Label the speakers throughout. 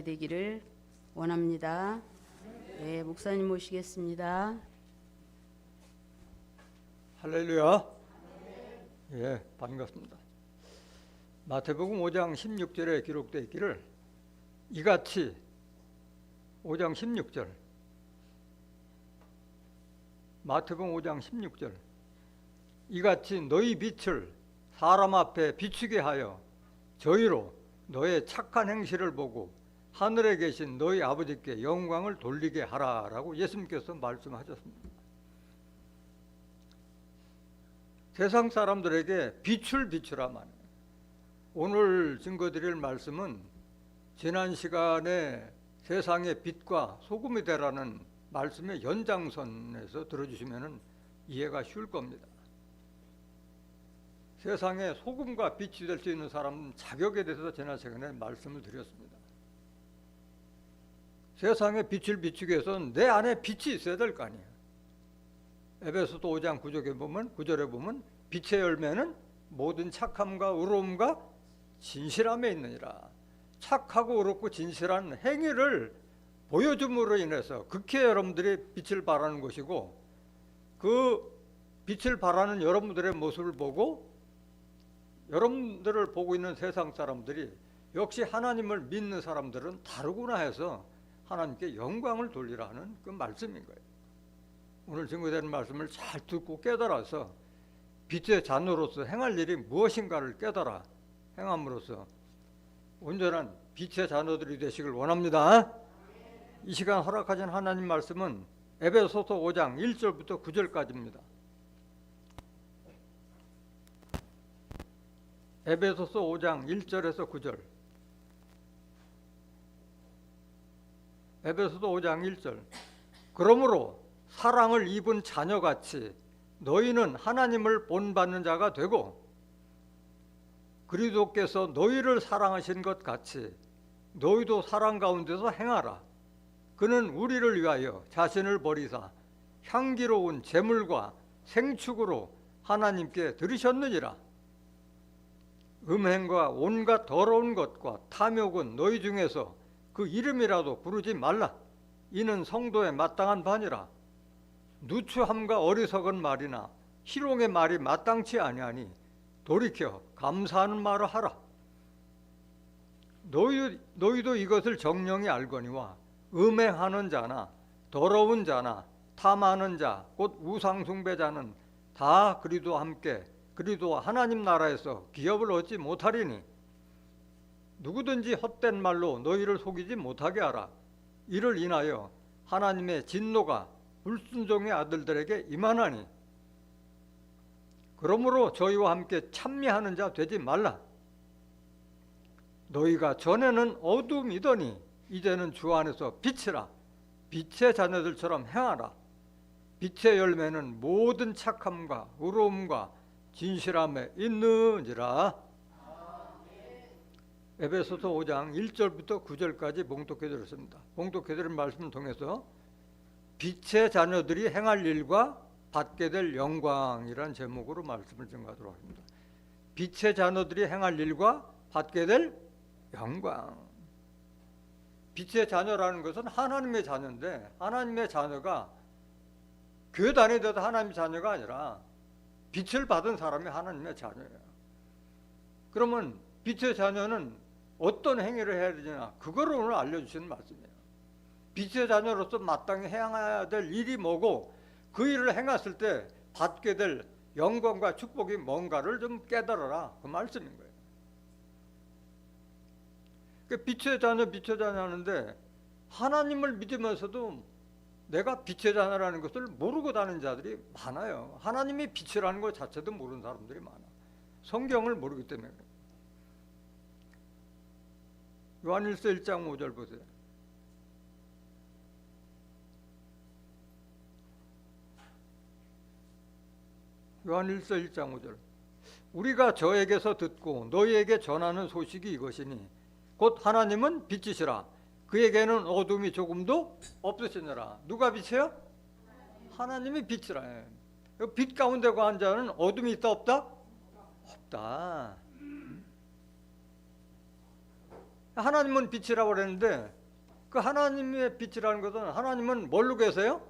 Speaker 1: 되기를 원합니다. 네, 목사님 모시겠습니다.
Speaker 2: 할렐루야. 예, 반갑습니다. 마태복음 5장 16절에 기록되어 있기를 이같이 5장 16절 마태복음 5장 16절 이같이 너희 빛을 사람 앞에 비추게 하여 저희로 너의 착한 행실을 보고 하늘에 계신 너희 아버지께 영광을 돌리게 하라라고 예수님께서 말씀하셨습니다. 세상 사람들에게 빛을 비추라 말이에요. 오늘 증거드릴 말씀은 지난 시간에 세상의 빛과 소금이 되라는 말씀의 연장선에서 들어주시면 이해가 쉬울 겁니다. 세상에 소금과 빛이 될 수 있는 사람 자격에 대해서 지난 시간에 말씀을 드렸습니다. 세상에 빛을 비추기 위해서는 내 안에 빛이 있어야 될 거 아니에요. 에베소서 5장 9절에 보면 빛의 열매는 모든 착함과 의로움과 진실함에 있느니라. 착하고 의롭고 진실한 행위를 보여줌으로 인해서 그게 여러분들이 빛을 발하는 것이고, 그 빛을 발하는 여러분들의 모습을 보고 여러분들을 보고 있는 세상 사람들이 역시 하나님을 믿는 사람들은 다르구나 해서 하나님께 영광을 돌리라는 그 말씀인 거예요. 오늘 증거되는 말씀을 잘 듣고 깨달아서 빛의 자녀로서 행할 일이 무엇인가를 깨달아 행함으로써 온전한 빛의 자녀들이 되시길 원합니다. 이 시간 허락하신 하나님 말씀은 에베소서 5장 1절부터 9절까지입니다. 에베소서 5장 1절에서 9절. 에베소서 5장 1절. 그러므로 사랑을 입은 자녀같이 너희는 하나님을 본받는 자가 되고 그리스도께서 너희를 사랑하신 것 같이 너희도 사랑 가운데서 행하라. 그는 우리를 위하여 자신을 버리사 향기로운 제물과 생축으로 하나님께 드리셨느니라. 음행과 온갖 더러운 것과 탐욕은 너희 중에서 그 이름이라도 부르지 말라. 이는 성도에 마땅한 바니라. 누추함과 어리석은 말이나 희롱의 말이 마땅치 아니하니 돌이켜 감사하는 말을 하라. 너희도 이것을 정령이 알거니와 음행하는 자나 더러운 자나 탐하는 자 곧 우상숭배자는 다 그리스도와 함께 그리스도와 하나님 나라에서 기업을 얻지 못하리니 누구든지 헛된 말로 너희를 속이지 못하게 하라. 이를 인하여 하나님의 진노가 불순종의 아들들에게 임하나니 그러므로 저희와 함께 찬미하는 자 되지 말라. 너희가 전에는 어둠이더니 이제는 주 안에서 빛이라. 빛의 자녀들처럼 행하라. 빛의 열매는 모든 착함과 의로움과 진실함에 있느니라. 에베소서 5장 1절부터 9절까지 봉독해 드렸습니다. 봉독해 드린 말씀을 통해서 빛의 자녀들이 행할 일과 받게 될 영광이라는 제목으로 말씀을 증거하도록 하겠습니다. 빛의 자녀들이 행할 일과 받게 될 영광. 빛의 자녀라는 것은 하나님의 자녀인데 하나님의 자녀가 교회 다니더라도 하나님의 자녀가 아니라 빛을 받은 사람이 하나님의 자녀예요. 그러면 빛의 자녀는 어떤 행위를 해야 되냐, 그거를 오늘 알려주시는 말씀이에요. 빛의 자녀로서 마땅히 행해야 될 일이 뭐고 그 일을 행했을 때 받게 될 영광과 축복이 뭔가를 좀 깨달아라, 그 말씀인 거예요. 그 빛의 자녀 하는데 하나님을 믿으면서도 내가 빛의 자녀라는 것을 모르고 다니는 자들이 많아요. 하나님이 빛이라는 것 자체도 모르는 사람들이 많아. 성경을 모르기 때문에. 요한일서 1장 5절 보세요. 요한일서 1장 5절. 우리가 저에게서 듣고 너희에게 전하는 소식이 이것이니 곧 하나님은 빛이시라. 그에게는 어둠이 조금도 없으시니라. 누가 빛이에요? 하나님이 빛이라. 빛 가운데 거한 자는 어둠이 있다 없다? 없다. 하나님은 빛이라고 그랬는데 그 하나님의 빛이라는 것은 하나님은 뭘로 계세요?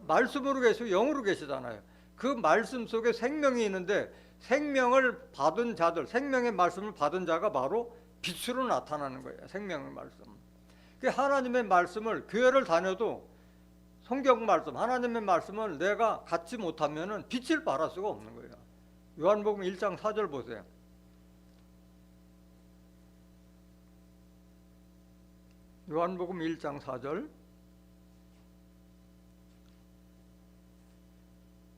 Speaker 2: 말씀으로 계시고 영으로 계시잖아요. 그 말씀 속에 생명이 있는데 생명을 받은 자들, 생명의 말씀을 받은 자가 바로 빛으로 나타나는 거예요. 생명의 말씀. 그 하나님의 말씀을 교회를 다녀도 성경 말씀, 하나님의 말씀을 내가 갖지 못하면은 빛을 발할 수가 없는 거예요. 요한복음 1장 4절 보세요. 요한복음 1장 4절.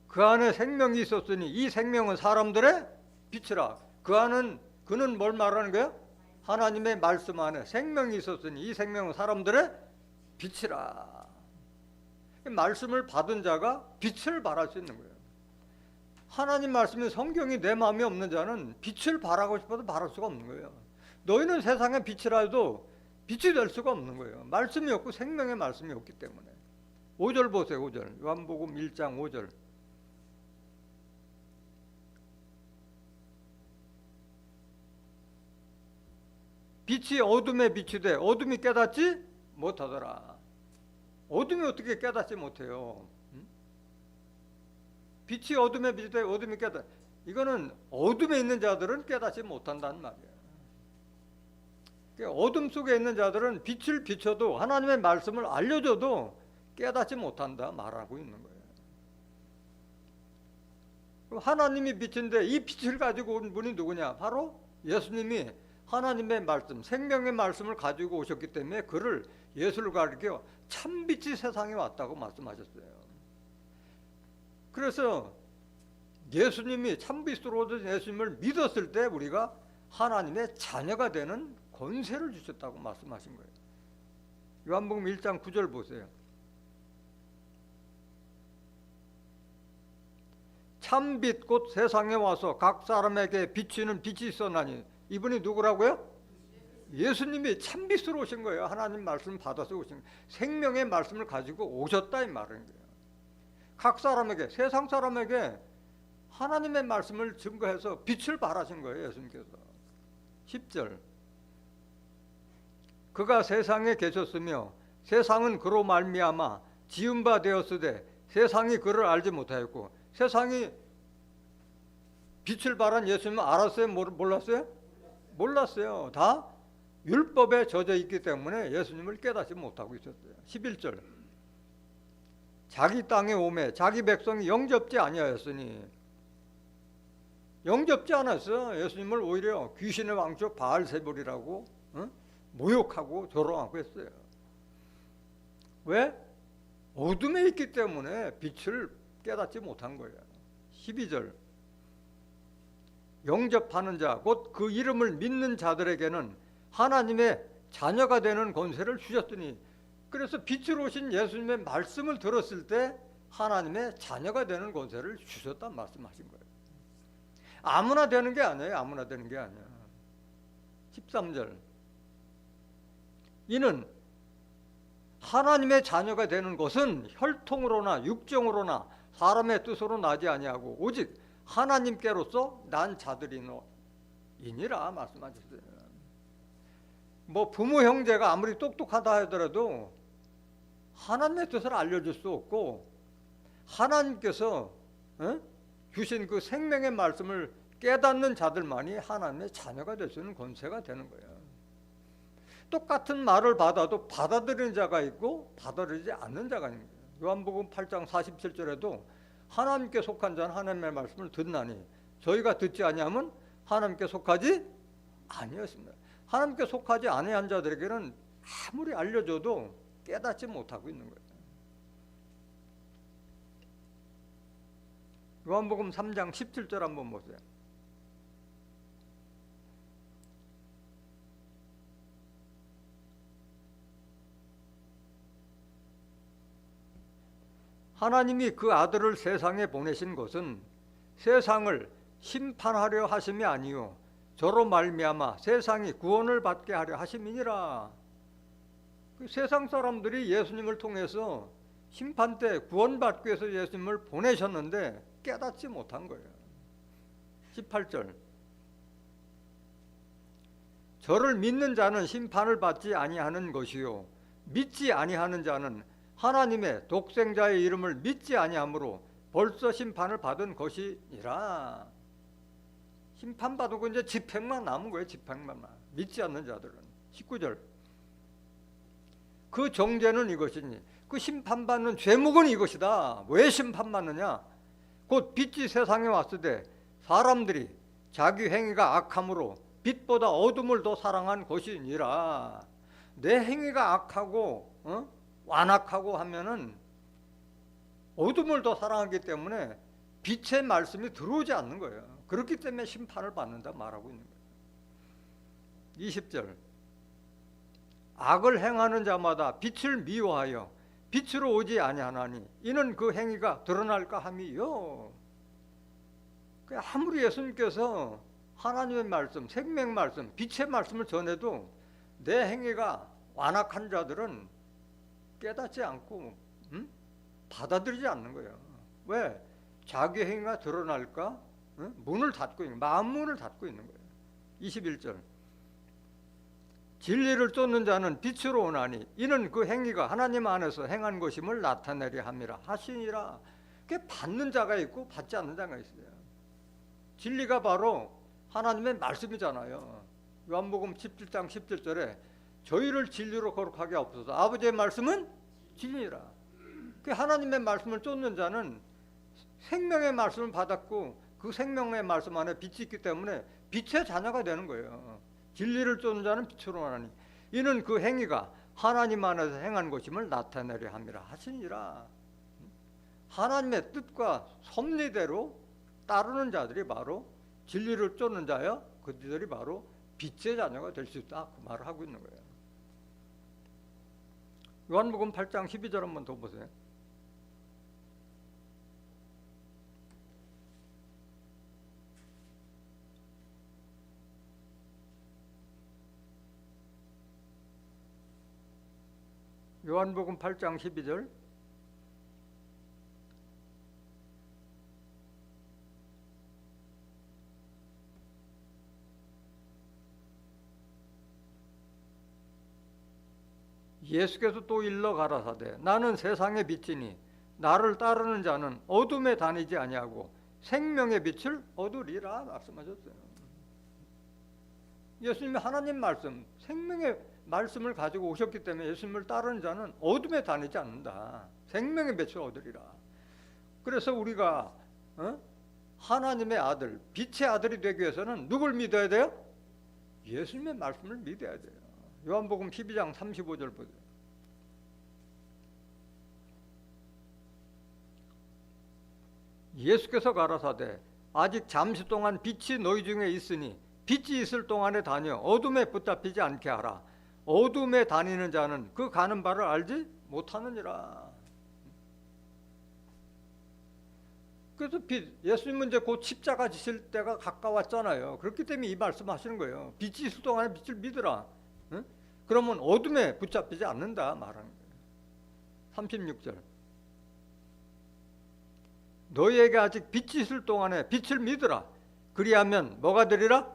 Speaker 2: 그 안에 생명이 있었으니 이 생명은 사람들의 빛이라. 그는 뭘 말하는 거야? 하나님의 말씀 안에 생명이 있었으니 이 생명은 사람들의 빛이라. 말씀을 받은 자가 빛을 발할 수 있는 거예요. 하나님 말씀이 성경이 내 마음에 없는 자는 빛을 발하고 싶어도 발할 수가 없는 거예요. 너희는 세상의 빛이라 해도 빛이 될 수가 없는 거예요. 말씀이 없고 생명의 말씀이 없기 때문에. 5절 보세요. 5절. 요한복음 1장 5절. 빛이 어둠에 비추되 어둠이 깨닫지 못하더라. 어둠이 어떻게 깨닫지 못해요? 빛이 어둠에 비추되 어둠이 깨닫. 이거는 어둠에 있는 자들은 깨닫지 못한다는 말이에요. 어둠 속에 있는 자들은 빛을 비춰도 하나님의 말씀을 알려줘도 깨닫지 못한다 말하고 있는 거예요. 하나님이 빛인데 이 빛을 가지고 온 분이 누구냐? 바로 예수님이 하나님의 말씀, 생명의 말씀을 가지고 오셨기 때문에 그를 예수를 가리켜 참빛이 세상에 왔다고 말씀하셨어요. 그래서 예수님이 참빛으로 오신 예수님을 믿었을 때 우리가 하나님의 자녀가 되는 권세를 주셨다고 말씀하신 거예요. 요한복음 1장 9절 보세요. 참빛 곧 세상에 와서 각 사람에게 비치는 빛이 있었나니. 이분이 누구라고요? 예수님이 참빛으로 오신 거예요. 하나님 말씀 받아서 오신 거예요. 생명의 말씀을 가지고 오셨다 이 말인 거예요. 각 사람에게, 세상 사람에게 하나님의 말씀을 증거해서 빛을 발하신 거예요. 예수님께서. 10절. 그가 세상에 계셨으며 세상은 그로 말미암아 지은 바 되었으되 세상이 그를 알지 못하였고. 세상이 빛을 발한 예수님은 알았어요? 몰랐어요? 몰랐어요. 다 율법에 젖어 있기 때문에 예수님을 깨닫지 못하고 있었어요. 11절. 자기 땅에 오매 자기 백성이 영접지 아니하였으니. 영접지 않았어. 예수님을 오히려 귀신의 왕족 바알세불이라고 모욕하고 조롱하고 했어요. 왜? 어둠에 있기 때문에 빛을 깨닫지 못한 거예요. 12절. 영접하는 자, 곧 그 이름을 믿는 자들에게는 하나님의 자녀가 되는 권세를 주셨더니. 그래서 빛으로 오신 예수님의 말씀을 들었을 때 하나님의 자녀가 되는 권세를 주셨다는 말씀하신 거예요. 아무나 되는 게 아니에요. 아무나 되는 게 아니야. 13절. 이는 하나님의 자녀가 되는 것은 혈통으로나 육정으로나 사람의 뜻으로 나지 아니하고 오직 하나님께로서 난 자들이니라 말씀하셨어요. 뭐 부모 형제가 아무리 똑똑하다 하더라도 하나님의 뜻을 알려줄 수 없고 하나님께서 주신 그 생명의 말씀을 깨닫는 자들만이 하나님의 자녀가 될 수 있는 권세가 되는 거예요. 똑같은 말을 받아도 받아들이는 자가 있고 받아들이지 않는 자가 있는 거예요. 요한복음 8장 47절에도 하나님께 속한 자는 하나님의 말씀을 듣나니 저희가 듣지 아니하면 하나님께 속하지 아니었습니다. 하나님께 속하지 아니한 자들에게는 아무리 알려줘도 깨닫지 못하고 있는 거예요. 요한복음 3장 17절 한번 보세요. 하나님이 그 아들을 세상에 보내신 것은 세상을 심판하려 하심이 아니요 저로 말미암아 세상이 구원을 받게 하려 하심이니라. 그 세상 사람들이 예수님을 통해서 심판 때 구원받기 위해서 예수님을 보내셨는데 깨닫지 못한 거예요. 18절. 저를 믿는 자는 심판을 받지 아니하는 것이요 믿지 아니하는 자는 하나님의 독생자의 이름을 믿지 아니하므로 벌써 심판을 받은 것이니라. 심판받고 이제 집행만 남은 거예요. 집행만. 믿지 않는 자들은. 19절. 그 정죄는 이것이니 그 심판받는 죄목은 이것이다. 왜 심판받느냐? 곧 빛이 세상에 왔을 때 사람들이 자기 행위가 악함으로 빛보다 어둠을 더 사랑한 것이니라. 내 행위가 악하고 완악하고 하면은 어둠을 더 사랑하기 때문에 빛의 말씀이 들어오지 않는 거예요. 그렇기 때문에 심판을 받는다 말하고 있는 거예요. 20절. 악을 행하는 자마다 빛을 미워하여 빛으로 오지 아니하나니 이는 그 행위가 드러날까 함이요. 아무리 예수님께서 하나님의 말씀, 생명 말씀, 빛의 말씀을 전해도 내 행위가 완악한 자들은 깨닫지 않고 받아들이지 않는 거예요. 왜? 자기 행위가 드러날까? 문을 닫고 있는, 마음 문을 닫고 있는 거예요. 21절. 진리를 쫓는 자는 빛으로 오나니 이는 그 행위가 하나님 안에서 행한 것임을 나타내려 함이라 하시니라. 그게 받는 자가 있고 받지 않는 자가 있어요. 진리가 바로 하나님의 말씀이잖아요. 요한복음 17장 17절에 저희를 진리로 거룩하게 하옵소서. 아버지의 말씀은 진리라. 그 하나님의 말씀을 쫓는 자는 생명의 말씀을 받았고 그 생명의 말씀 안에 빛이 있기 때문에 빛의 자녀가 되는 거예요. 진리를 쫓는 자는 빛으로 오나니 이는 그 행위가 하나님 안에서 행한 것임을 나타내려 함이라 하시니라. 하나님의 뜻과 섭리대로 따르는 자들이 바로 진리를 쫓는 자여 그들이 바로 빛의 자녀가 될 수 있다. 그 말을 하고 있는 거예요. 요한복음 8장 12절 한번 더 보세요. 요한복음 8장 12절. 예수께서 또 일러 가라사대 나는 세상의 빛이니 나를 따르는 자는 어둠에 다니지 아니하고 생명의 빛을 얻으리라 말씀하셨어요. 예수님이 하나님 말씀, 생명의 말씀을 가지고 오셨기 때문에 예수님을 따르는 자는 어둠에 다니지 않는다. 생명의 빛을 얻으리라. 그래서 우리가 하나님의 아들, 빛의 아들이 되기 위해서는 누굴 믿어야 돼요? 예수님의 말씀을 믿어야 돼요. 요한복음 12장 35절 보세요. 예수께서 가라사대 아직 잠시 동안 빛이 너희 중에 있으니 빛이 있을 동안에 다녀 어둠에 붙잡히지 않게 하라. 어둠에 다니는 자는 그 가는 바를 알지 못하느니라. 그래서 예수님은 이제 곧 십자가 지실 때가 가까웠잖아요. 그렇기 때문에 이 말씀하시는 거예요. 빛이 있을 동안에 빛을 믿으라. 그러면 어둠에 붙잡히지 않는다 말하는 거예요. 36절. 너희에게 아직 빛이 있을 동안에 빛을 믿으라. 그리하면 뭐가 되리라?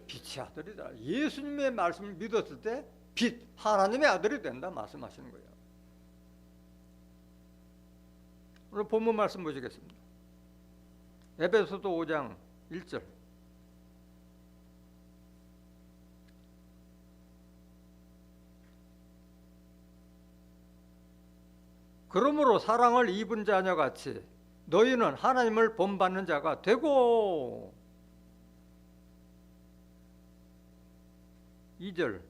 Speaker 2: 빛의 아들이다. 예수님의 말씀을 믿었을 때 빛, 하나님의 아들이 된다 말씀하시는 거예요. 오늘 본문 말씀 보시겠습니다. 에베소서 5장 1절. 그러므로 사랑을 입은 자녀같이 너희는 하나님을 본받는 자가 되고. 2절.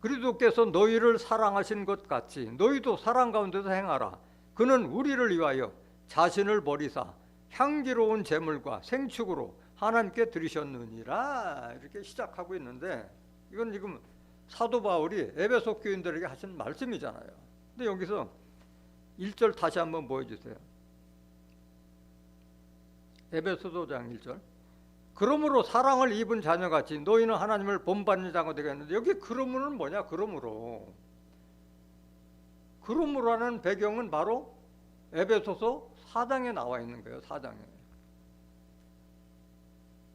Speaker 2: 그리스도께서 너희를 사랑하신 것 같이 너희도 사랑 가운데서 행하라. 그는 우리를 위하여 자신을 버리사 향기로운 제물과 생축으로 하나님께 드리셨느니라. 이렇게 시작하고 있는데 이건 지금 사도 바울이 에베소 교인들에게 하신 말씀이잖아요. 근데 여기서 1절 다시 한번 보여주세요. 에베소서 5장 1절. 그러므로 사랑을 입은 자녀같이 너희는 하나님을 본받는 자가 되겠는데 여기 그러므로는 뭐냐? 그러므로라는 배경은 바로 에베소서 4장에 나와 있는 거예요. 4장에.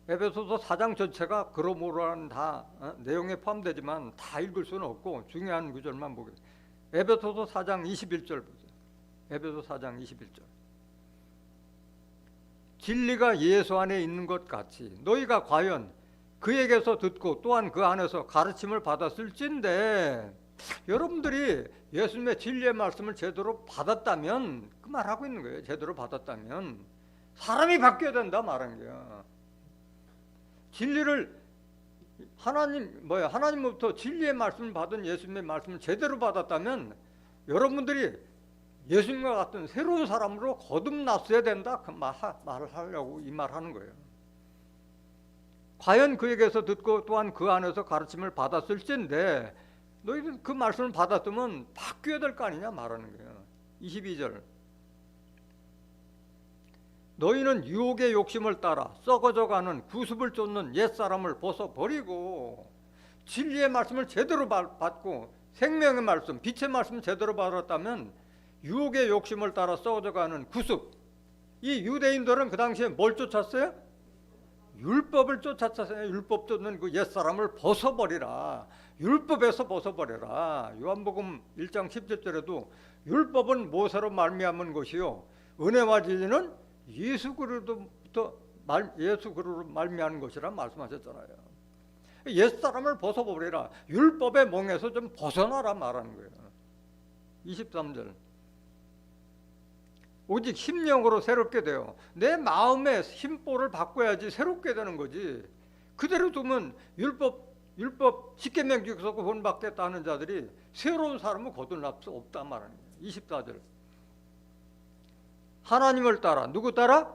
Speaker 2: 에베소서 4장 전체가 그러므로라는 다 내용에 포함되지만 다 읽을 수는 없고 중요한 구절만 보겠습니다. 에베소서 4장 21절 보세요. 에베소 4장 21절. 진리가 예수 안에 있는 것 같이 너희가 과연 그에게서 듣고 또한 그 안에서 가르침을 받았을진데, 여러분들이 예수님의 진리의 말씀을 제대로 받았다면, 그 말하고 있는 거예요. 제대로 받았다면 사람이 바뀌어야 된다 말하는 거야. 진리를 하나님부터 진리의 말씀을 받은 예수님의 말씀을 제대로 받았다면 여러분들이 예수님과 같은 새로운 사람으로 거듭났어야 된다. 그 말을 하려고 이 말하는 거예요. 과연 그에게서 듣고 또한 그 안에서 가르침을 받았을진데, 너희들 그 말씀을 받았으면 바뀌어야 될 거 아니냐 말하는 거예요. 22절. 너희는 유혹의 욕심을 따라 썩어져가는 구습을 쫓는 옛사람을 벗어버리고 진리의 말씀을 제대로 받고 생명의 말씀, 빛의 말씀 제대로 받았다면 유혹의 욕심을 따라 썩어져가는 구습. 이 유대인들은 그 당시에 뭘 쫓았어요? 율법을 쫓았어요. 율법 쫓는 그 옛사람을 벗어버리라. 율법에서 벗어버려라. 요한복음 1장 17절에도 율법은 모세로 말미암은 것이요 은혜와 진리는 예수 그리스도로 말미암은 것이라 말씀하셨잖아요. 옛사람을 벗어버리라. 율법의 몽에서 좀 벗어나라 말하는 거예요. 23절. 오직 심령으로 새롭게 되어 내 마음의 심보를 바꿔야지 새롭게 되는 거지. 그대로 두면 율법 십계명 중에서 구원받겠다 하는 자들이 새로운 사람은 거듭날 수 없다 말하는 거예요. 24절. 하나님을 따라, 누구 따라?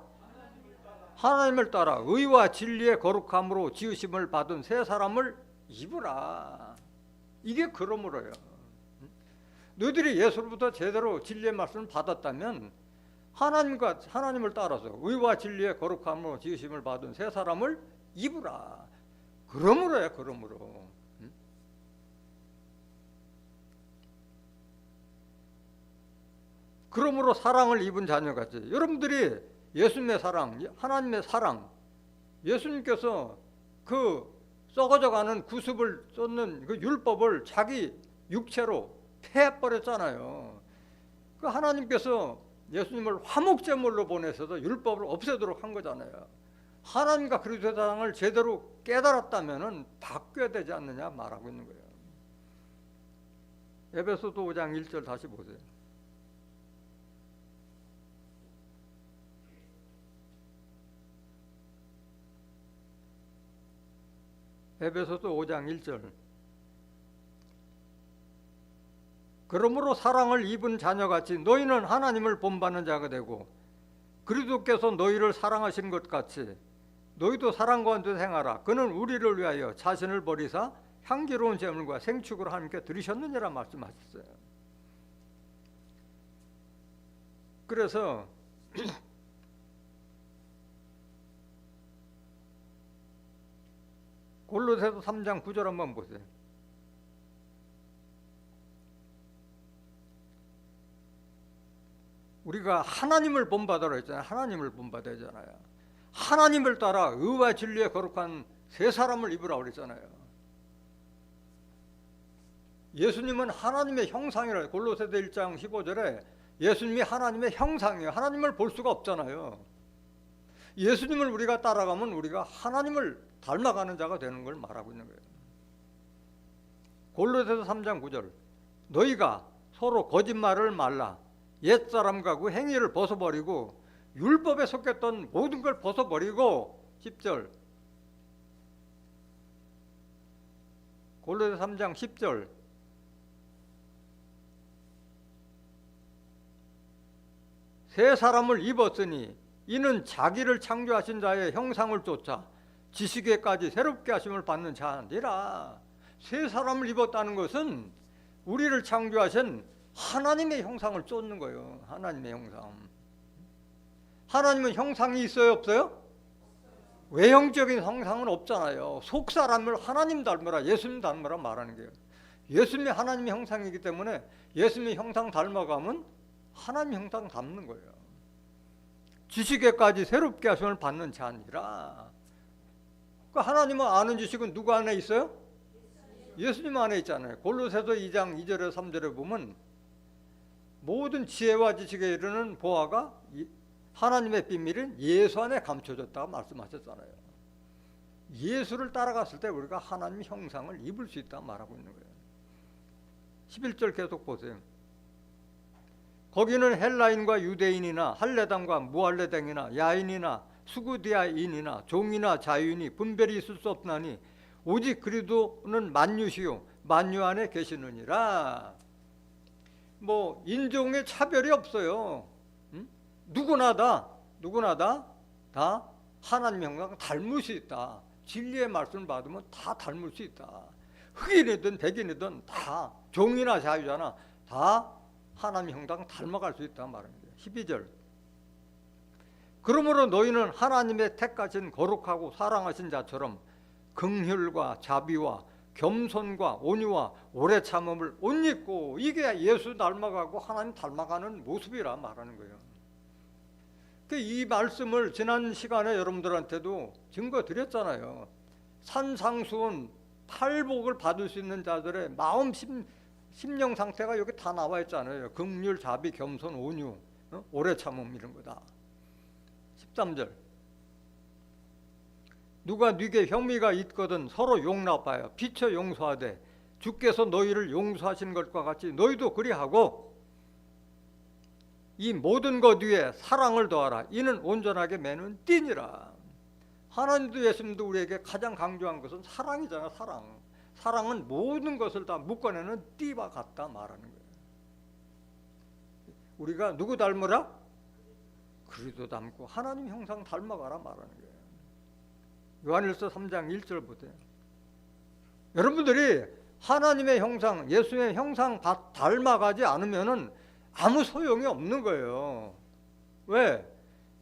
Speaker 2: 하나님을 따라 의와 진리의 거룩함으로 지으심을 받은 새 사람을 입으라. 이게 그러므로요. 너희들이 예수로부터 제대로 진리의 말씀을 받았다면 하나님을 따라서 의와 진리의 거룩함으로 지으심을 받은 새 사람을 입으라. 그러므로요. 그러므로. 그러므로 사랑을 입은 자녀같이 여러분들이 예수님의 사랑, 하나님의 사랑, 예수님께서 그 썩어져가는 구습을 쫓는 그 율법을 자기 육체로 패해버렸잖아요. 그 하나님께서 예수님을 화목제물로 보내셔서 율법을 없애도록 한 거잖아요. 하나님과 그리스도의 사랑을 제대로 깨달았다면 바뀌어야 되지 않느냐 말하고 있는 거예요. 에베소서 5장 1절 다시 보세요. 에베소서 5장 1절. 그러므로 사랑을 입은 자녀같이 너희는 하나님을 본받는 자가 되고 그리스도께서 너희를 사랑하신 것 같이 너희도 사랑 가운데 행하라. 그는 우리를 위하여 자신을 버리사 향기로운 제물과 생축으로 하나님께 드리셨느니라 말씀하셨어요. 그래서 골로새서 3장 9절 한번 보세요. 우리가 하나님을 본받으라 했잖아요. 하나님을 본받아야 하잖아요. 하나님을 따라 의와 진리에 거룩한 새 사람을 입으라 그랬잖아요. 예수님은 하나님의 형상이라. 골로새서 1장 15절에 예수님이 하나님의 형상이에요. 하나님을 볼 수가 없잖아요. 예수님을 우리가 따라가면 우리가 하나님을 닮아가는 자가 되는 걸 말하고 있는 거예요. 골로새서 3장 9절. 너희가 서로 거짓말을 말라. 옛사람과 그 행위를 벗어버리고 율법에 속했던 모든 걸 벗어버리고 10절. 골로새서 3장 10절. 새 사람을 입었으니 이는 자기를 창조하신 자의 형상을 쫓아 지식에까지 새롭게 하심을 받는 자니라. 새 사람을 입었다는 것은 우리를 창조하신 하나님의 형상을 쫓는 거예요. 하나님의 형상. 하나님은 형상이 있어요, 없어요? 외형적인 형상은 없잖아요. 속 사람을 하나님 닮으라, 예수님 닮으라 말하는 거예요. 예수님이 하나님의 형상이기 때문에 예수님의 형상 닮아가면 하나님 형상 닮는 거예요. 지식에까지 새롭게 하심을 받는 자니라. 그 하나님을 아는 지식은 누구 안에 있어요? 예수님 안에 있잖아요. 골로새서 2장 2절에 3절에 보면 모든 지혜와 지식에 이르는 보화가 하나님의 비밀은 예수 안에 감춰졌다고 말씀하셨잖아요. 예수를 따라갔을 때 우리가 하나님 형상을 입을 수 있다 말하고 있는 거예요. 11절 계속 보세요. 거기는 헬라인과 유대인이나 할레당과 무할레당이나 야인이나 수구디아인이나 종이나 자유인이 분별이 있을 수 없나니 오직 그리스도는 만유시요 만유 안에 계시느니라. 뭐 인종의 차별이 없어요. 누구나 다 하나님 형상 닮을 수 있다. 진리의 말씀을 받으면 다 닮을 수 있다. 흑인이든 백인이든 다 종이나 자유자나 다 하나님 형상 닮아갈 수 있다 말합니다. 12절. 그러므로 너희는 하나님의 택하신 거룩하고 사랑하신 자처럼 긍휼과 자비와 겸손과 온유와 오래 참음을 옷 입고, 이게 예수 닮아가고 하나님 닮아가는 모습이라 말하는 거예요. 이 말씀을 지난 시간에 여러분들한테도 증거 드렸잖아요. 산상수훈 팔복을 받을 수 있는 자들의 마음 심령 상태가 여기 다 나와 있잖아요. 긍휼, 자비, 겸손, 온유, 오래 참음 이런 거다. 13절. 누가 네게 혐의가 있거든 서로 용납하여 비춰 용서하되 주께서 너희를 용서하신 것과 같이 너희도 그리하고 이 모든 것 위에 사랑을 더하라. 이는 온전하게 매는 띠니라. 하나님도 예수님도 우리에게 가장 강조한 것은 사랑이잖아. 사랑은 모든 것을 다 묶어내는 띠와 같다 말하는 거예요. 우리가 누구 닮으라? 그리스도 닮고 하나님 형상 닮아가라 말하는 거예요. 요한일서 3장 1절 보세요. 여러분들이 하나님의 형상, 예수의 형상 닮아가지 않으면은 아무 소용이 없는 거예요. 왜?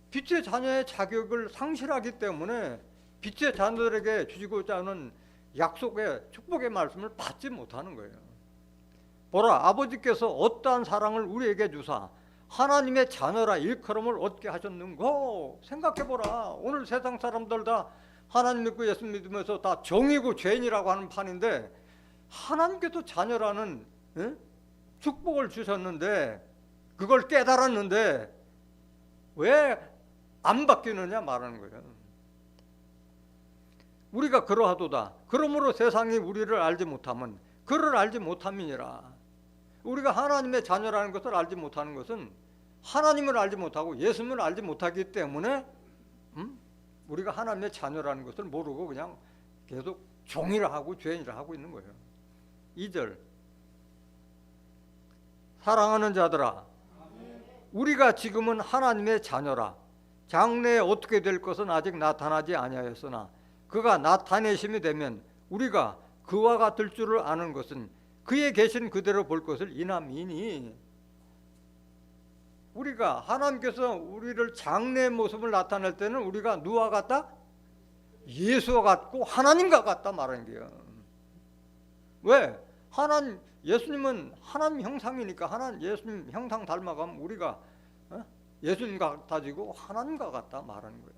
Speaker 2: 빛의 자녀의 자격을 상실하기 때문에 빛의 자녀들에게 주시고자 하는 약속의 축복의 말씀을 받지 못하는 거예요. 보라, 아버지께서 어떠한 사랑을 우리에게 주사 하나님의 자녀라 일컬음을 얻게 하셨는고. 생각해보라. 오늘 세상 사람들 다 하나님 믿고 예수 믿으면서 다 정이고 죄인이라고 하는 판인데 하나님께서 자녀라는 축복을 주셨는데 그걸 깨달았는데 왜 안 바뀌느냐 말하는 거예요. 우리가 그러하도다. 그러므로 세상이 우리를 알지 못하면 그를 알지 못함이니라. 우리가 하나님의 자녀라는 것을 알지 못하는 것은 하나님을 알지 못하고 예수님을 알지 못하기 때문에 우리가 하나님의 자녀라는 것을 모르고 그냥 계속 종이라 하고 죄인이라 하고 있는 거예요. 2절. 사랑하는 자들아, 우리가 지금은 하나님의 자녀라. 장래에 어떻게 될 것은 아직 나타나지 아니하였으나 그가 나타내심이 되면 우리가 그와 같을 줄을 아는 것은 그에 계신 그대로 볼 것을 인함이니. 우리가 하나님께서 우리를 장래의 모습을 나타낼 때는 우리가 누와 같다? 예수와 같고 하나님과 같다 말하는 거예요. 왜? 예수님은 하나님 형상이니까 예수님 형상 닮아가면 우리가 예수님 같아지고 하나님과 같다 말하는 거예요.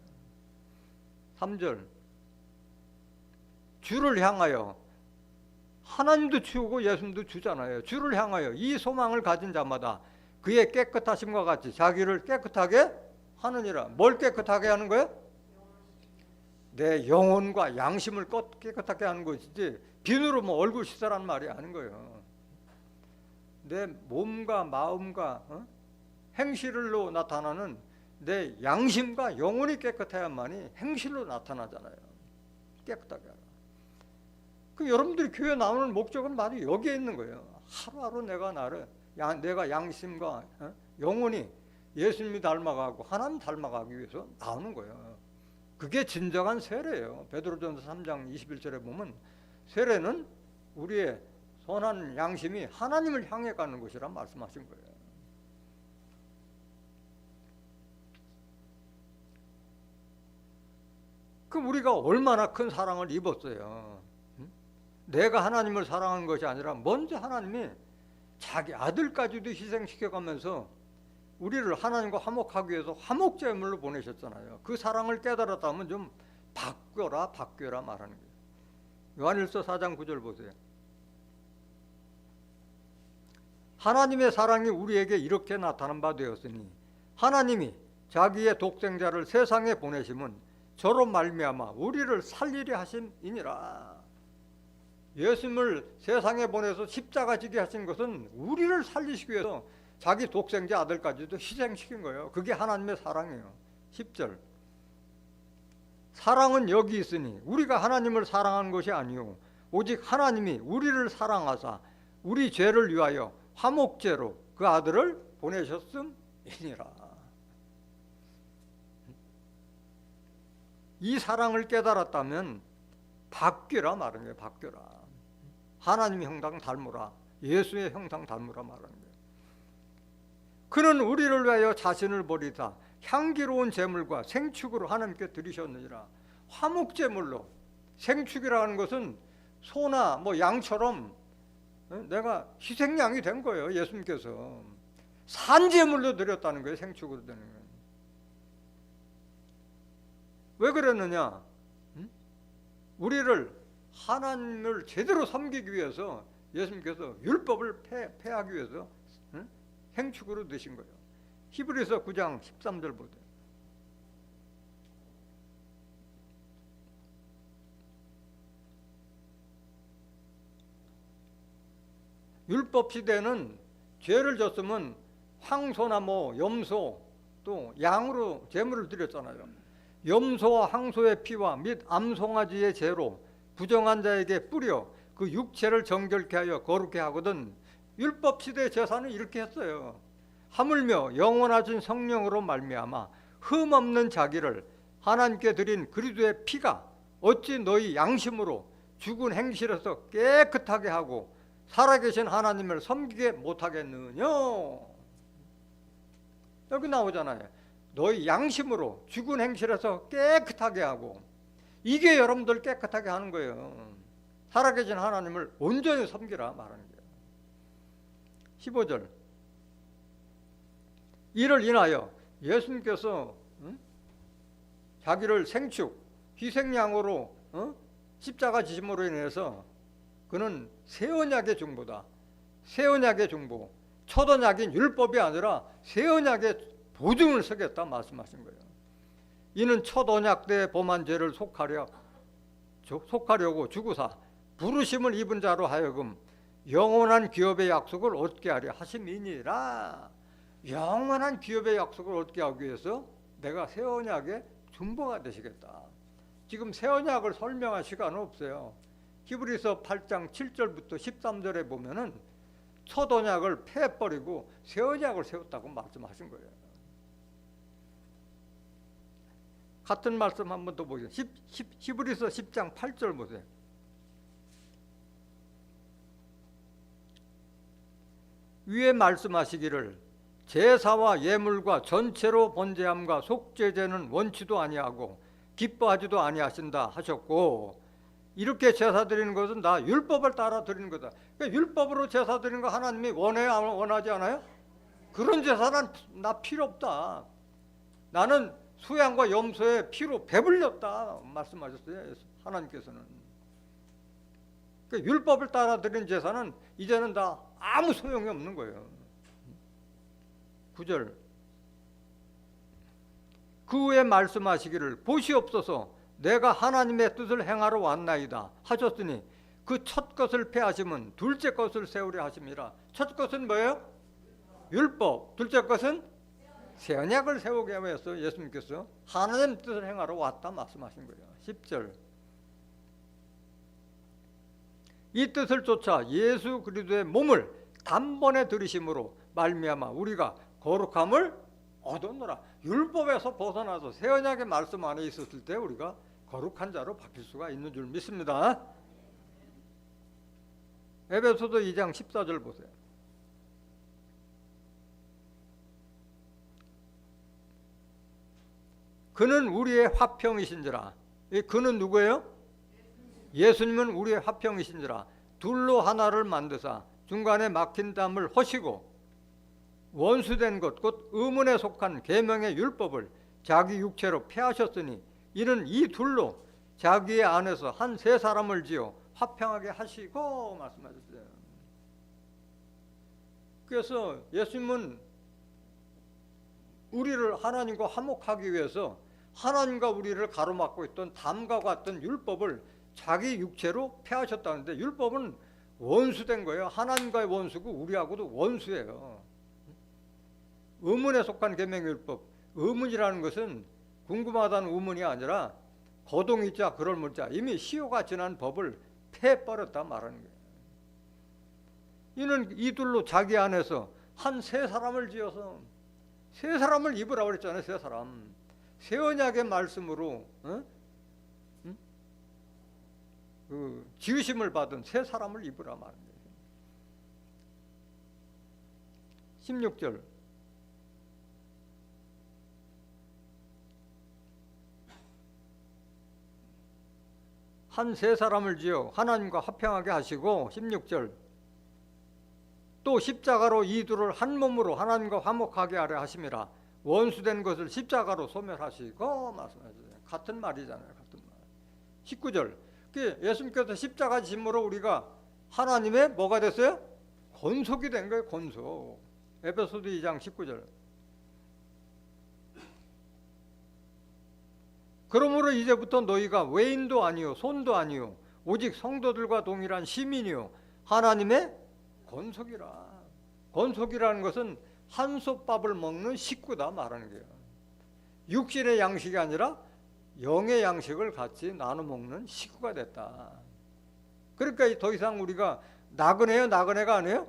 Speaker 2: 3절. 주를 향하여, 하나님도 주고 예수님도 주잖아요. 주를 향하여 이 소망을 가진 자마다 그의 깨끗하심과 같이 자기를 깨끗하게 하느니라. 뭘 깨끗하게 하는 거예요? 내 영혼과 양심을 깨끗하게 하는 것이지 비누로 뭐 얼굴 씻으라는 말이 아닌 거예요. 내 몸과 마음과 행실로 나타나는 내 양심과 영혼이 깨끗해야만이 행실로 나타나잖아요. 깨끗하게 하라. 그 여러분들이 교회 나오는 목적은 바로 여기에 있는 거예요. 하루하루 내가 양심과 영혼이 예수님이 닮아가고 하나님 닮아가기 위해서 나오는 거예요. 그게 진정한 세례예요. 베드로전서 3장 21절에 보면 세례는 우리의 선한 양심이 하나님을 향해 가는 것이라 말씀하신 거예요. 그럼 우리가 얼마나 큰 사랑을 입었어요. 내가 하나님을 사랑한 것이 아니라 먼저 하나님이 자기 아들까지도 희생시켜가면서 우리를 하나님과 화목하기 위해서 화목제물로 보내셨잖아요. 그 사랑을 깨달았다면 좀 바뀌어라 말하는 거예요. 요한일서 4장 9절 보세요. 하나님의 사랑이 우리에게 이렇게 나타난 바 되었으니 하나님이 자기의 독생자를 세상에 보내심은 저로 말미암아 우리를 살리려 하심이니라. 예수님을 세상에 보내서 십자가 지게 하신 것은 우리를 살리시기 위해서 자기 독생자 아들까지도 희생시킨 거예요. 그게 하나님의 사랑이에요. 10절. 사랑은 여기 있으니 우리가 하나님을 사랑한 것이 아니요 오직 하나님이 우리를 사랑하사 우리 죄를 위하여 화목제로 그 아들을 보내셨음이니라. 이 사랑을 깨달았다면 바뀌라 말하는 거예요. 바뀌라. 하나님의 형상 닮으라. 예수의 형상 닮으라 말하는 거예요. 그는 우리를 위하여 자신을 버리다 향기로운 제물과 생축으로 하나님께 드리셨느니라. 화목제물로, 생축이라는 것은 소나 뭐 양처럼 내가 희생양이 된 거예요. 예수님께서 산제물로 드렸다는 거예요. 생축으로 드리는 거예요. 왜 그랬느냐? 우리를 하나님을 제대로 섬기기 위해서 예수님께서 율법을 폐하기 위해서 생축으로 드신 거예요. 히브리서 9장 13절 보세요. 율법 시대는 죄를 졌으면 황소나 뭐 염소 또 양으로 제물을 드렸잖아요. 염소와 황소의 피와 및 암송아지의 죄로 부정한 자에게 뿌려 그 육체를 정결케 하여 거룩케 하거든. 율법 시대의 제사는 이렇게 했어요. 하물며 영원하신 성령으로 말미암아 흠 없는 자기를 하나님께 드린 그리스도의 피가 어찌 너희 양심으로 죽은 행실에서 깨끗하게 하고 살아계신 하나님을 섬기게 못하겠느냐. 여기 나오잖아요. 너희 양심으로 죽은 행실에서 깨끗하게 하고. 이게 여러분들 깨끗하게 하는 거예요. 살아계신 하나님을 온전히 섬기라 말하는 거예요. 15절. 이를 인하여 예수님께서 자기를 생축, 희생양으로 십자가 지심으로 인해서 그는 새 언약의 중보다. 새 언약의 중보. 첫 언약인 율법이 아니라 새 언약의 보증을 서겠다 말씀하신 거예요. 이는 첫 언약 때 범한 죄를 속하려고 주구사 부르심을 입은 자로 하여금 영원한 기업의 약속을 얻게 하려 하심이니라. 영원한 기업의 약속을 얻게 하기 위해서 내가 새 언약의 중보가 되시겠다. 지금 새 언약을 설명할 시간은 없어요. 히브리서 8장 7절부터 13절에 보면은 첫 언약을 폐해버리고 새 언약을 세웠다고 말씀하신 거예요. 같은 말씀 한 번 더 보세요. 히브리서 10장 8절 보세요. 위에 말씀하시기를 제사와 예물과 전체로 번제함과 속죄제는 원치도 아니하고 기뻐하지도 아니하신다 하셨고, 이렇게 제사 드리는 것은 다 율법을 따라 드리는 거다. 그러니까 율법으로 제사 드리는 거 하나님이 원해요, 원하지 않아요? 그런 제사는 나 필요 없다. 나는 수양과 염소의 피로 배불렸다 말씀하셨어요. 하나님께서는. 그러니까 율법을 따라 드리는 제사는 이제는 다 아무 소용이 없는 거예요. 9절. 그 후에 말씀하시기를 보시옵소서 내가 하나님의 뜻을 행하러 왔나이다 하셨으니 그 첫 것을 폐하시면 둘째 것을 세우려 하심이라. 첫 것은 뭐예요? 율법. 둘째 것은 새 언약을 세우게 하면서 예수님께서 하나님 뜻을 행하러 왔다 말씀하신 거예요. 10절. 이 뜻을 쫓아 예수 그리스도의 몸을 단번에 들이심으로 말미암아 우리가 거룩함을 얻었노라. 율법에서 벗어나서 새 언약의 말씀 안에 있었을 때 우리가 거룩한 자로 바뀔 수가 있는 줄 믿습니다. 에베소서 2장 14절 보세요. 그는 우리의 화평이신지라. 이 그는 누구예요? 예수님은 우리의 화평이신지라. 둘로 하나를 만드사 중간에 막힌 담을 허시고 원수된 것 곧 의문에 속한 계명의 율법을 자기 육체로 폐하셨으니 이는 이 둘로 자기의 안에서 한 세 사람을 지어 화평하게 하시고 말씀하셨어요. 그래서 예수님은 우리를 하나님과 화목하기 위해서 하나님과 우리를 가로막고 있던 담과 같은 율법을 자기 육체로 폐하셨다는데, 율법은 원수된 거예요. 하나님과의 원수고 우리하고도 원수예요. 의문에 속한 계명율법. 의문이라는 것은 궁금하다는 의문이 아니라 거동이자 그럴 문자, 이미 시효가 지난 법을 폐해버렸다 말하는 거예요. 이는 이둘로 자기 안에서 한 세 사람을 지어서, 세 사람을 입으라고 그랬잖아요. 세 사람. 새 언약의 말씀으로 그 지으심을 받은 세 사람을 입으라 말하는 거예요. 16절. 한 세 사람을 지어 하나님과 화평하게 하시고, 16절. 또 십자가로 이 둘을 한 몸으로 하나님과 화목하게 하려 하심이라. 원수된 것을 십자가로 소멸하시고 말씀하셨어요. 같은 말이잖아요. 같은 말. 19절. 예수님께서 십자가 짐으로 우리가 하나님의 뭐가 됐어요? 권속이 된 거예요. 권속. 에베소서 2장 19절. 그러므로 이제부터 너희가 외인도 아니요 손도 아니요 오직 성도들과 동일한 시민이요 하나님의 권속이라. 권속이라는 것은 한솥밥을 먹는 식구다 말하는 거예요. 육신의 양식이 아니라 영의 양식을 같이 나눠 먹는 식구가 됐다. 그러니까 더 이상 우리가 나그네요? 나그네가 아니에요?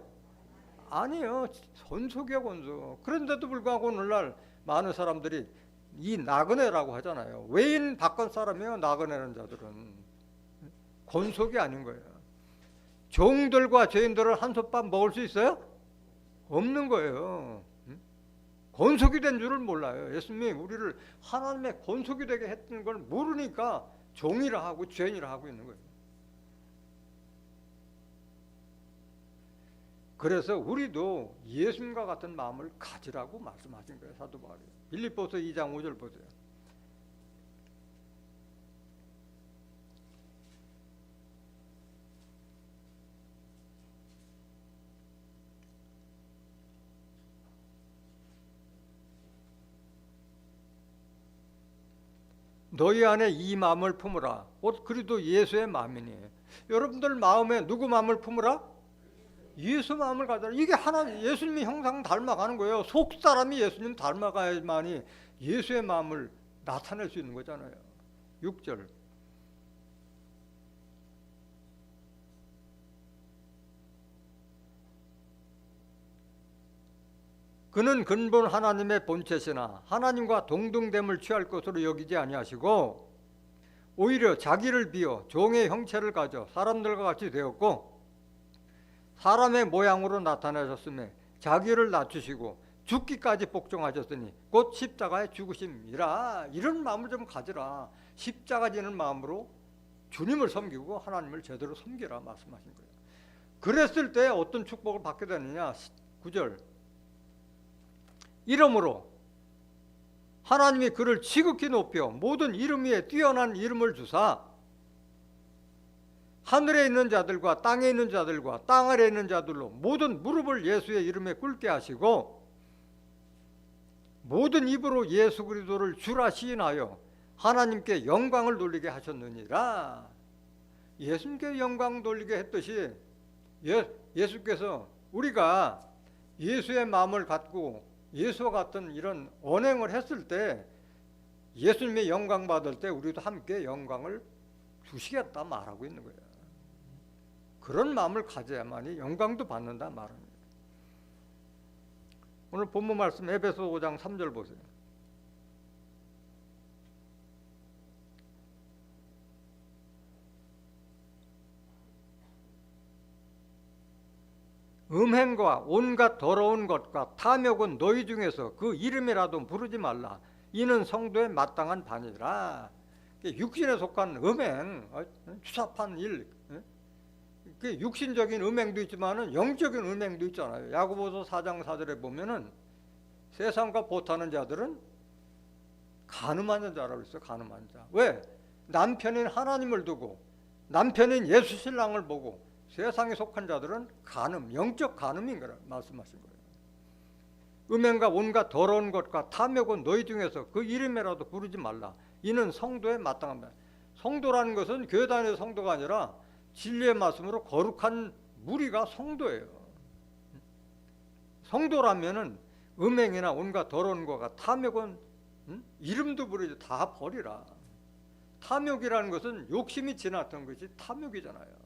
Speaker 2: 아니에요. 권속이야, 권속. 그런데도 불구하고 오늘날 많은 사람들이 이 나그네라고 하잖아요. 외인 바깥 사람이에요. 나그네는 자들은 권속이 아닌 거예요. 종들과 죄인들을 한솥밥 먹을 수 있어요? 없는 거예요. 권속이 된 줄을 몰라요. 예수님이 우리를 하나님의 권속이 되게 했던 걸 모르니까 종이라 하고 죄인이라 하고 있는 거예요. 그래서 우리도 예수님과 같은 마음을 가지라고 말씀하신 거예요. 사도 바울이. 빌립보서 2장 5절 보세요. 너희 안에 이 마음을 품으라. 그리도 예수의 마음이니. 여러분들 마음에 누구 마음을 품으라? 예수 마음을 가져라. 이게 하나님, 예수님이 형상 닮아가는 거예요. 속 사람이 예수님 닮아가야만이 예수의 마음을 나타낼 수 있는 거잖아요. 6절. 그는 근본 하나님의 본체시나 하나님과 동등됨을 취할 것으로 여기지 아니하시고 오히려 자기를 비어 종의 형체를 가져 사람들과 같이 되었고 사람의 모양으로 나타나셨으며 자기를 낮추시고 죽기까지 복종하셨으니 곧 십자가에 죽으심이라. 이런 마음을 좀 가지라. 십자가 지는 마음으로 주님을 섬기고 하나님을 제대로 섬기라 말씀하신 거예요. 그랬을 때 어떤 축복을 받게 되느냐. 9절. 이러므로 하나님이 그를 지극히 높여 모든 이름 위에 뛰어난 이름을 주사 하늘에 있는 자들과 땅에 있는 자들과 땅 아래에 있는 자들로 모든 무릎을 예수의 이름에 꿇게 하시고 모든 입으로 예수 그리스도를 주라 시인하여 하나님께 영광을 돌리게 하셨느니라. 예수님께 영광 돌리게 했듯이 예수께서 우리가 예수의 마음을 갖고 예수와 같은 이런 언행을 했을 때 예수님의 영광 받을 때 우리도 함께 영광을 주시겠다 말하고 있는 거예요. 그런 마음을 가져야만이 영광도 받는다 말합니다. 오늘 본문 말씀 에베소 5장 3절 보세요. 음행과 온갖 더러운 것과 탐욕은 너희 중에서 그 이름이라도 부르지 말라. 이는 성도의 마땅한 반이라. 육신에 속한 음행, 추잡한 일, 육신적인 음행도 있지만 영적인 음행도 있잖아요. 야고보서 4장 4절에 보면은 세상과 보타는 자들은 가늠한 자라고 했어요. 가늠한 자. 왜? 남편인 하나님을 두고 남편인 예수 신랑을 보고 세상에 속한 자들은 간음, 영적 간음인 거라 말씀하신 거예요. 음행과 온갖 더러운 것과 탐욕은 너희 중에서 그 이름이라도 부르지 말라. 이는 성도에 마땅합니다. 성도라는 것은 교회 다니는 성도가 아니라 진리의 말씀으로 거룩한 무리가 성도예요. 성도라면은 음행이나 온갖 더러운 것과 탐욕은 이름도 부르지 다 버리라. 탐욕이라는 것은 욕심이 지나던 것이 탐욕이잖아요.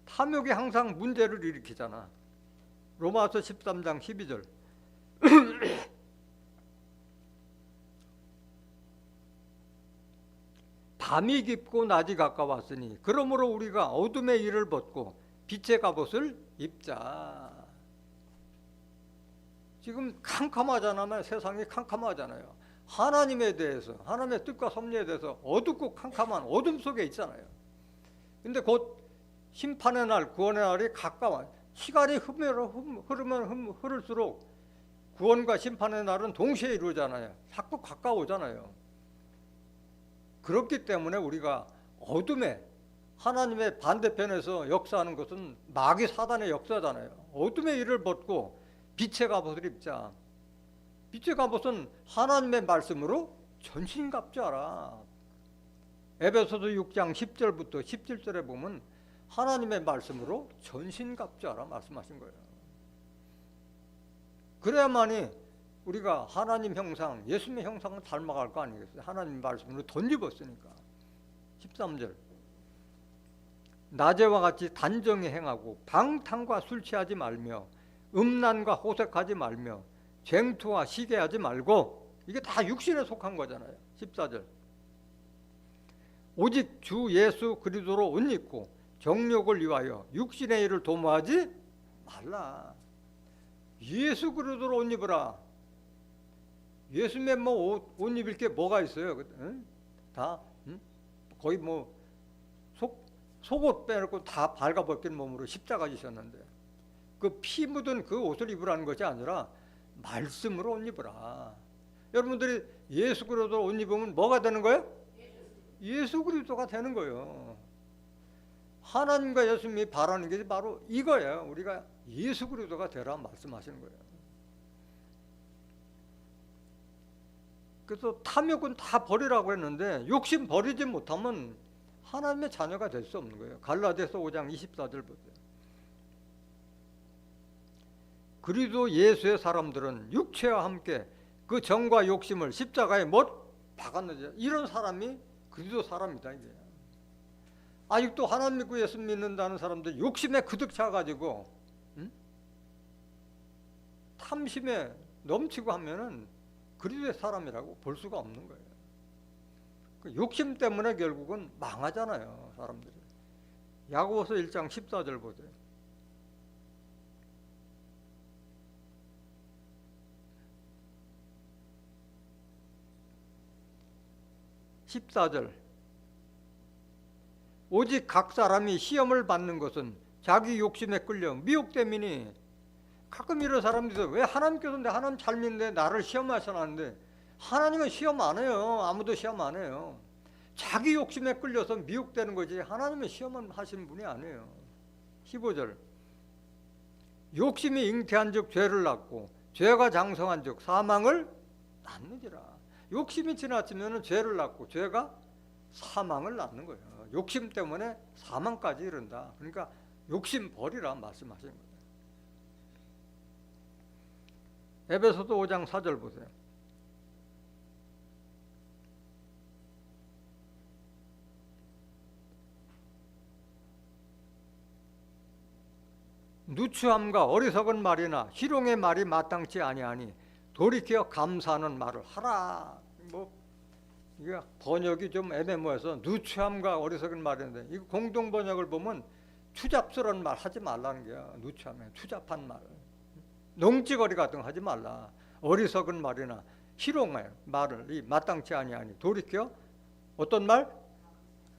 Speaker 2: 탐욕이 항상 문제를 일으키잖아. 로마서 13장 12절. 밤이 깊고 낮이 가까웠으니 그러므로 우리가 어둠의 일을 벗고 빛의 갑옷을 입자. 지금 캄캄하잖아요. 세상이 캄캄하잖아요. 하나님에 대해서, 하나님의 뜻과 섭리에 대해서 어둡고 캄캄한 어둠 속에 있잖아요. 근데 곧 심판의 날, 구원의 날이 가까워요. 시간이 흐르면 흐를수록 구원과 심판의 날은 동시에 이루어지잖아요. 자꾸 가까워오잖아요. 그렇기 때문에 우리가 어둠에, 하나님의 반대편에서 역사하는 것은 마귀 사단의 역사잖아요. 어둠의 일을 벗고 빛의 갑옷을 입자. 빛의 갑옷은 하나님의 말씀으로 전신갑주하라. 에베소서 6장 10절부터 17절에 보면 하나님의 말씀으로 전신갑주하라 말씀하신 거예요. 그래야만이 우리가 하나님 형상, 예수님의 형상을 닮아갈 거 아니겠어요? 하나님 말씀으로 덧입었으니까. 13절. 낮에와 같이 단정히 행하고 방탕과 술 취하지 말며 음란과 호색하지 말며 쟁투와 시기하지 말고, 이게 다 육신에 속한 거잖아요. 14절. 오직 주 예수 그리스도로 옷 입고 정욕을 위하여 육신의 일을 도모하지 말라. 예수 그리스도로 옷 입으라. 예수님의 뭐 옷 입을 게 뭐가 있어요? 다 거의 뭐 속옷 빼놓고 다 발가벗긴 몸으로 십자가 지셨는데, 그 피 묻은 그 옷을 입으라는 것이 아니라 말씀으로 옷 입으라. 여러분들이 예수 그리스도로 옷 입으면 뭐가 되는 거예요? 예수 그리스도가 되는 거예요. 하나님과 예수님이 바라는 게 바로 이거예요. 우리가 예수 그리스도가 되라 말씀하시는 거예요. 그래서 탐욕은 다 버리라고 했는데 욕심 버리지 못하면 하나님의 자녀가 될 수 없는 거예요. 갈라디아서 5장 24절 보세요. 그리스도 예수의 사람들은 육체와 함께 그 정과 욕심을 십자가에 못 박았는지, 이런 사람이 그리스도 사람이다 이게. 아직도 하나님 믿고 예수 믿는다는 사람들 욕심에 그득 차가지고 탐심에 넘치고 하면은 그리스도의 사람이라고 볼 수가 없는 거예요. 그 욕심 때문에 결국은 망하잖아요, 사람들이. 야고보서 1장 14절 보세요. (14절) 오직 각 사람이 시험을 받는 것은 자기 욕심에 끌려 미혹됨이니. 가끔 이런 사람들이 있어요. 왜 하나님께서 내 하나님 잘 믿는데 나를 시험하셔놨는데, 하나님은 시험 안 해요. 아무도 시험 안 해요. 자기 욕심에 끌려서 미혹되는 거지 하나님은 시험을 하시는 분이 아니에요. 15절 욕심이 잉태한 즉 죄를 낳고 죄가 장성한 즉 사망을 낳느니라. 욕심이 지나치면 죄를 낳고 죄가 사망을 낳는 거예요. 욕심 때문에 사망까지 이른다. 그러니까 욕심 버리라 말씀하시는 거예요. 에베소서 5장 4절 보세요. 누추함과 어리석은 말이나 희롱의 말이 마땅치 아니하니 돌이켜 감사하는 말을 하라. 뭐 이게 번역이 좀 애매모호해서 누추함과 어리석은 말인데, 이거 공동 번역을 보면 추잡스러운 말 하지 말라는 게야. 누추함에 추잡한 말, 농찌거리 같은 거 하지 말라. 어리석은 말이나 희롱의 말을 마땅치 아니하니 돌이켜 어떤 말?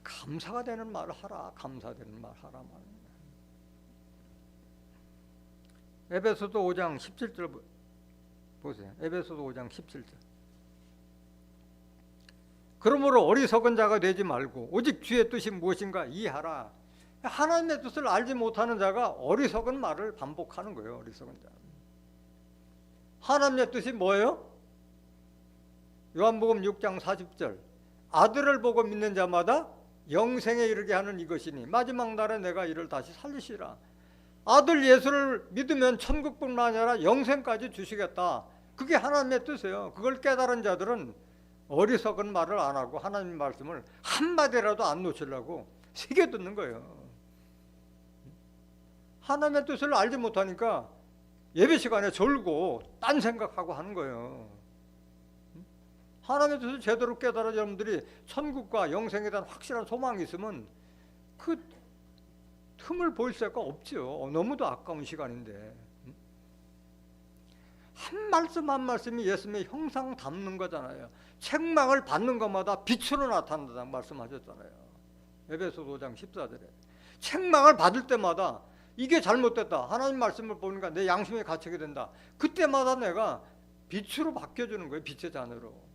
Speaker 2: 감사가 되는 말을 하라. 감사되는 말 하라 말. 에베소서 5장 17절 보세요. 에베소서 5장 17절. 그러므로 어리석은 자가 되지 말고 오직 주의 뜻이 무엇인가 이해하라. 하나님의 뜻을 알지 못하는 자가 어리석은 말을 반복하는 거예요. 어리석은 자. 하나님의 뜻이 뭐예요? 요한복음 6장 40절 아들을 보고 믿는 자마다 영생에 이르게 하는 이것이니 마지막 날에 내가 이를 다시 살리시라. 아들 예수를 믿으면 천국뿐만 아니라 영생까지 주시겠다. 그게 하나님의 뜻이에요. 그걸 깨달은 자들은 어리석은 말을 안 하고 하나님 말씀을 한마디라도 안 놓치려고 새겨 듣는 거예요. 하나님의 뜻을 알지 못하니까 예배 시간에 졸고 딴 생각하고 하는 거예요. 하나님의 뜻을 제대로 깨달아 여러분들이 천국과 영생에 대한 확실한 소망이 있으면 그 틈을 볼 새가 없죠. 너무도 아까운 시간인데 한 말씀 한 말씀이 예수님의 형상 담는 거잖아요. 책망을 받는 것마다 빛으로 나타난다고 말씀하셨잖아요. 에베소서 5장 14절에 책망을 받을 때마다 이게 잘못됐다. 하나님 말씀을 보니까 내 양심이 갇히게 된다. 그때마다 내가 빛으로 바뀌어주는 거예요. 빛의 자녀로.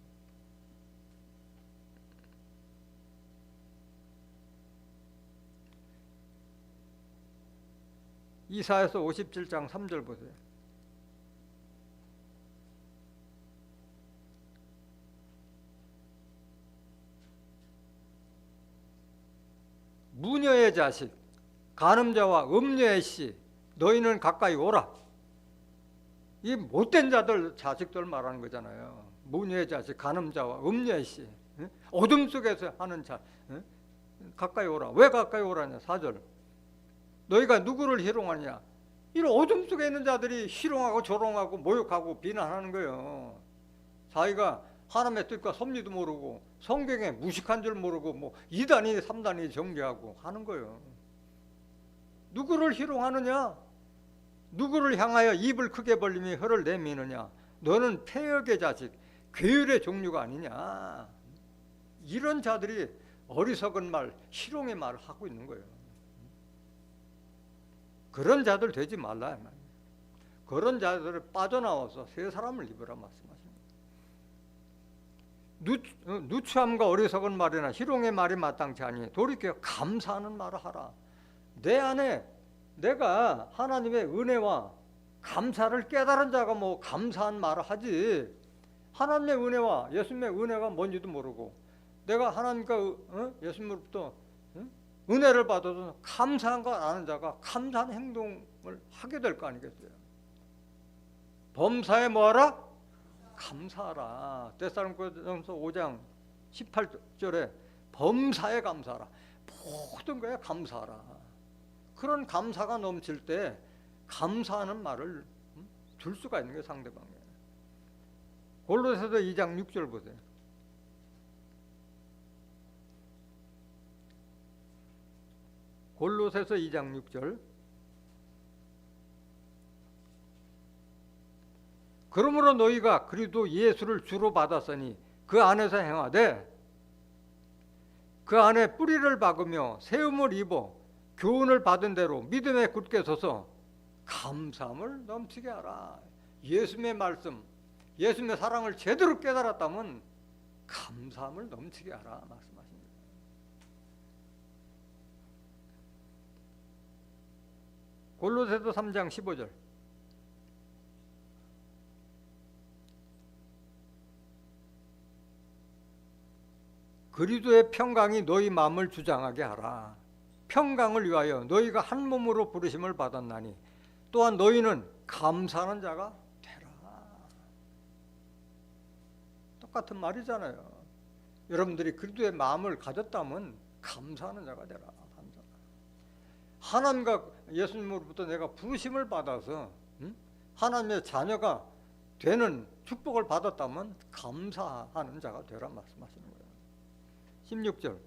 Speaker 2: 이사야서 57장 3절 보세요. 무녀의 자식, 간음자와 음녀의 씨, 너희는 가까이 오라. 이 못된 자들 자식들 말하는 거잖아요. 무녀의 자식, 간음자와 음녀의 씨, 어둠 속에서 하는 자, 가까이 오라. 왜 가까이 오라냐? 4절. 너희가 누구를 희롱하냐? 이런 어둠 속에 있는 자들이 희롱하고 조롱하고 모욕하고 비난하는 거예요. 자기가 하나님의 뜻과 섭리도 모르고 성경에 무식한 줄 모르고 뭐 2단위 3단위 정죄하고 하는 거예요. 누구를 희롱하느냐? 누구를 향하여 입을 크게 벌리며 혀를 내미느냐? 너는 폐역의 자식, 괴율의 종류가 아니냐? 이런 자들이 어리석은 말, 희롱의 말을 하고 있는 거예요. 그런 자들 되지 말라. 그런 자들을 빠져나와서 새 사람을 입으라 말씀하십니다. 누추함과 어리석은 말이나 희롱의 말이 마땅치 아니 돌이켜 감사하는 말을 하라. 내 안에 내가 하나님의 은혜와 감사를 깨달은 자가 뭐 감사한 말을 하지. 하나님의 은혜와 예수님의 은혜가 뭔지도 모르고 내가 하나님과 예수님으로부터 은혜를 받아서 감사한 거 아는 자가 감사한 행동을 하게 될 거 아니겠어요. 범사에 뭐하라? 감사하라. 데살로니가전서 5장 18절에 범사에 감사하라. 모든 거에 감사하라. 그런 감사가 넘칠 때 감사하는 말을 줄 수가 있는 게 상대방에. 골로새서 2장 6절 보세요. 골로새서 2장 6절. 그러므로 너희가 그리스도 예수를 주로 받았으니 그 안에서 행하되 그 안에 뿌리를 박으며 세움을 입어 교훈을 받은 대로 믿음에 굳게 서서 감사함을 넘치게 하라. 예수님의 말씀, 예수님의 사랑을 제대로 깨달았다면 감사함을 넘치게 하라 말씀하십니다. 골로새서 3장 15절. 그리스도의 평강이 너희 마음을 주장하게 하라. 평강을 위하여 너희가 한 몸으로 부르심을 받았나니 또한 너희는 감사하는 자가 되라. 똑같은 말이잖아요. 여러분들이 그리스도의 마음을 가졌다면 감사하는 자가 되라. 하나님과 예수님으로부터 내가 부르심을 받아서 하나님의 자녀가 되는 축복을 받았다면 감사하는 자가 되라 말씀하시는 거예요. 16절.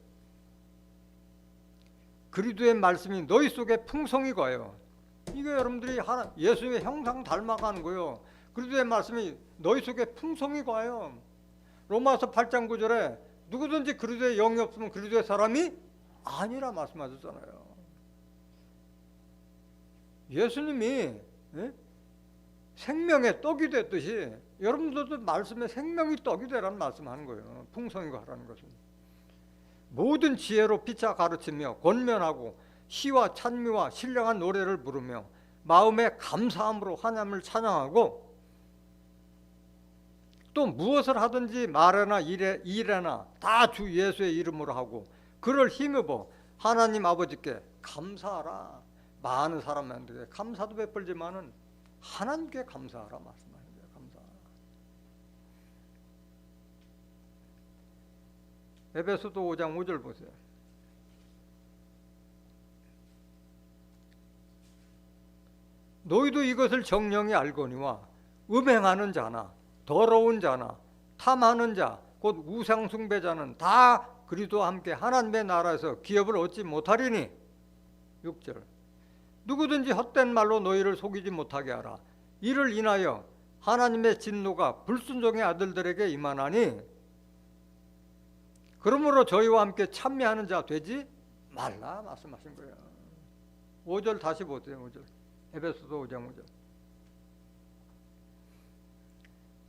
Speaker 2: 그리스도의 말씀이 너희 속에 풍성히 거해요. 이게 여러분들이 예수의 형상 닮아가는 거예요. 그리스도의 말씀이 너희 속에 풍성히 거해요. 로마서 8장 9절에 누구든지 그리스도의 영이 없으면 그리스도의 사람이 아니라 말씀하셨잖아요. 예수님이 생명의 떡이 됐듯이 여러분들도 말씀에 생명이 떡이 되라는 말씀하는 거예요. 풍성이가 하라는 것은. 모든 지혜로 피차 가르치며 권면하고 시와 찬미와 신령한 노래를 부르며 마음의 감사함으로 하나님을 찬양하고 또 무엇을 하든지 말이나 일에나 다 주 예수의 이름으로 하고 그를 힘입어 하나님 아버지께 감사하라. 많은 사람한테 감사도 베풀지만은 하나님께 감사하라 말씀하는 거예요. 감사하라. 에베소서 5장 5절 보세요. 너희도 이것을 정령이 알거니와 음행하는 자나 더러운 자나 탐하는 자 곧 우상 숭배자는 다 그리스도와 함께 하나님의 나라에서 기업을 얻지 못하리니 6절 누구든지 헛된 말로 너희를 속이지 못하게 하라. 이를 인하여 하나님의 진노가 불순종의 아들들에게 임하나니 그러므로 저희와 함께 참여하는 자 되지 말라 말씀하신 거예요. 5절 다시 보세요. 5절 에베소서 5장 5절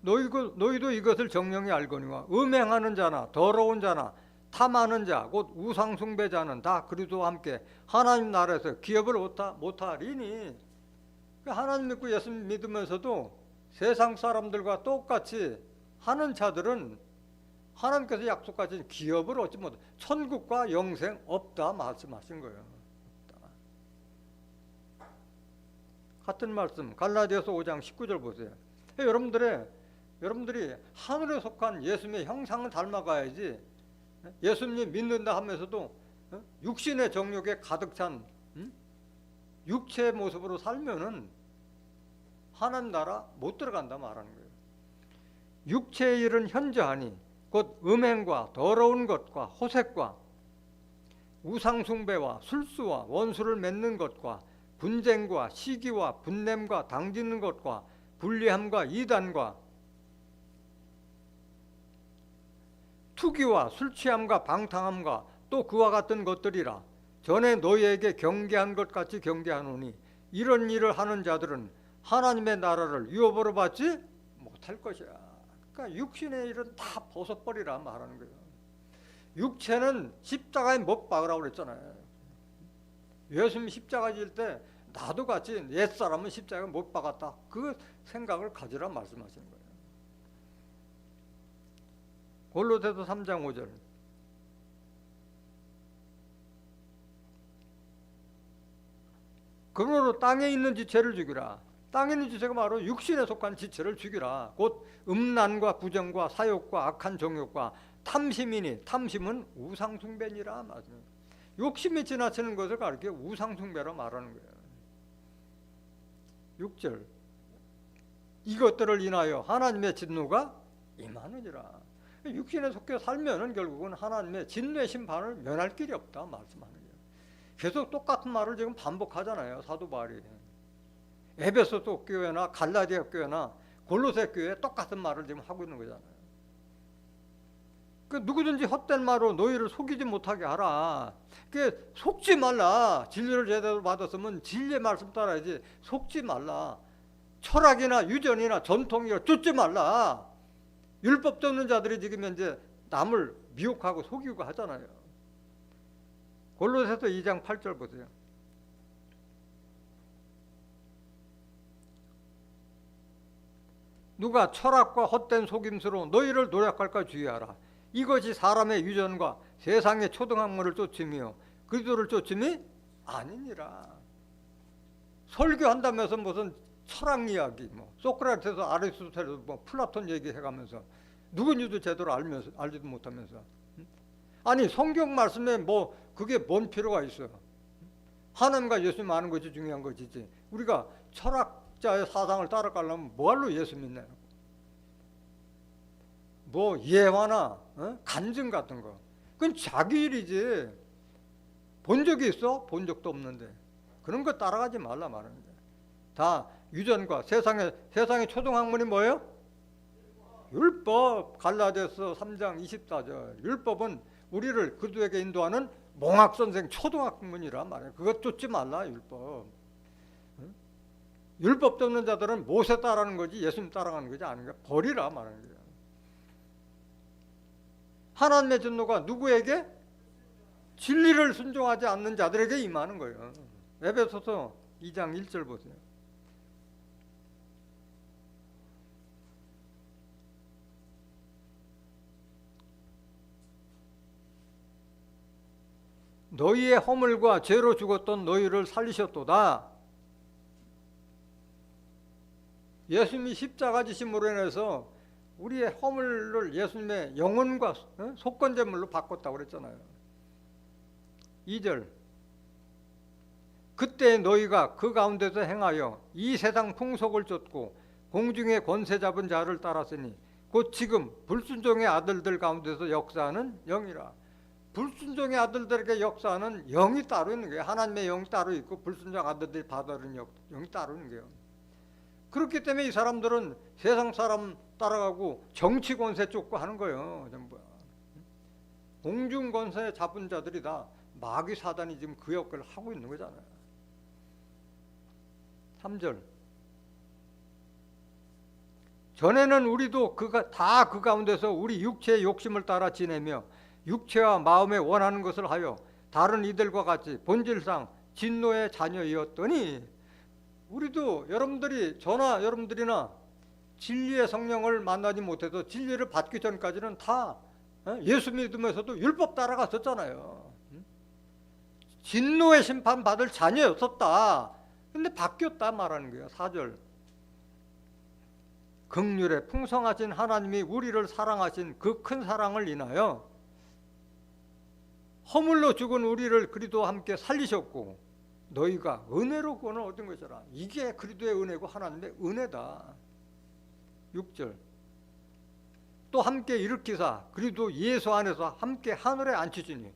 Speaker 2: 너희도 이것을 정령이 알거니와 음행하는 자나 더러운 자나 탐하는 자 곧 우상 숭배자는 다 그리스도와 함께 하나님 나라에서 기업을 못하리니 하나님 믿고 예수 믿으면서도 세상 사람들과 똑같이 하는 자들은 하나님께서 약속하신 기업을 얻지 못해 천국과 영생 없다 말씀하신 거예요. 없다. 같은 말씀 갈라디아서 5장 19절 보세요. 여러분들이 하늘에 속한 예수님의 형상을 닮아가야지 예수님 믿는다 하면서도 육신의 정욕에 가득 찬 육체의 모습으로 살면은 하나님 나라 못 들어간다 말하는 거예요. 육체의 일은 현저하니 곧 음행과 더러운 것과 호색과 우상숭배와 술수와 원수를 맺는 것과 분쟁과 시기와 분냄과 당짓는 것과 불리함과 이단과 투기와 술취함과 방탕함과 또 그와 같은 것들이라. 전에 너희에게 경계한 것 같이 경계하노니 이런 일을 하는 자들은 하나님의 나라를 유업으로 받지 못할 것이야. 그러니까 육신의 일은 다 벗어버리라 말하는 거예요. 육체는 십자가에 못 박으라고 그랬잖아요. 예수님 십자가 질 때 나도 같이 옛사람은 십자가에 못 박았다. 그 생각을 가지라 말씀하시는 거예요. 골로새서 3장 5절 그러므로 땅에 있는 지체를 죽이라. 땅에 있는 지체가 바로 육신에 속한 지체를 죽이라. 곧 음란과 부정과 사욕과 악한 정욕과 탐심이니 탐심은 우상숭배니라 말씀입니다. 욕심이 지나치는 것을 가리켜 우상숭배라 말하는 거예요. 6절 이것들을 인하여 하나님의 진노가 임하느니라. 육신에 속해 살면은 결국은 하나님의 진노의 심판을 면할 길이 없다 말씀하는 거예요. 계속 똑같은 말을 지금 반복하잖아요. 사도 바울이. 에베소 교회나 갈라디아 교회나 골로새 교회 똑같은 말을 지금 하고 있는 거잖아요. 그 누구든지 헛된 말로 너희를 속이지 못하게 하라. 그 속지 말라. 진리를 제대로 받았으면 진리의 말씀 따라야지. 속지 말라. 철학이나 유전이나 전통이나 쫓지 말라. 율법 쫓는 자들이 지금 현재 남을 미혹하고 속이고 하잖아요. 골로새서 2장 8절 보세요. 누가 철학과 헛된 속임수로 너희를 노략할까 주의하라. 이것이 사람의 유전과 세상의 초등학문을 쫓으며 그리스도를 쫓음이 아니니라. 설교한다면서 무슨 철학 이야기, 소크라테스, 아리스토텔레스, 플라톤 얘기해가면서 누군지도 제대로 알지도 못하면서 아니 성경 말씀에 그게 뭔 필요가 있어요? 하나님과 예수님 아는 것이 중요한 것이지 우리가 철학자의 사상을 따라가려면 뭐할로 예수 믿나요? 예화나 간증 같은 거 그건 자기 일이지 본 적이 있어? 본 적도 없는데 그런 거 따라가지 말라 말하는 거예요. 다 유전과 세상의 초등학문이 뭐예요? 율법. 갈라디아서 3장 24절 율법은 우리를 그리스도에게 인도하는 몽학선생 초등학문이라 말이에요. 그것 쫓지 말라 율법. 율법 없는 자들은 모세 따라하는 거지 예수님 따라가는 거지 아닌가? 버리라 말하는 거예요. 하나님의 진노가 누구에게? 진리를 순종하지 않는 자들에게 임하는 거예요. 에베소서 2장 1절 보세요. 너희의 허물과 죄로 죽었던 너희를 살리셨도다. 예수님이 십자가 지심으로 인해서 우리의 허물을 예수님의 영혼과 속건제물로 바꿨다고 그랬잖아요. 2절 그때 너희가 그 가운데서 행하여 이 세상 풍속을 쫓고 공중의 권세 잡은 자를 따랐으니 곧 지금 불순종의 아들들 가운데서 역사하는 영이라. 불순종의 아들들에게 역사하는 영이 따로 있는 거예요. 하나님의 영이 따로 있고 불순종 아들들이 받아들이는 영이 따로 있는 거예요. 그렇기 때문에 이 사람들은 세상 사람 따라가고 정치 권세 쫓고 하는 거예요. 전부 공중 권세 잡은 자들이 다 마귀 사단이 지금 그 역할을 하고 있는 거잖아요. 3절 전에는 우리도 다 그 가운데서 우리 육체의 욕심을 따라 지내며 육체와 마음에 원하는 것을 하여 다른 이들과 같이 본질상 진노의 자녀이었더니 우리도 저나 여러분들이나 진리의 성령을 만나지 못해서 진리를 받기 전까지는 다 예수 믿으면서도 율법 따라갔었잖아요. 진노의 심판 받을 자녀였었다. 근데 바뀌었다 말하는 거예요. 4절 긍휼에 풍성하신 하나님이 우리를 사랑하신 그 큰 사랑을 인하여 허물로 죽은 우리를 그리스도와 함께 살리셨고 너희가 은혜로 구원을 얻은 것이라. 이게 그리스도의 은혜고 하나님의 은혜다. 6절 또 함께 일으키사 그리스도 예수 안에서 함께 하늘에 앉히시니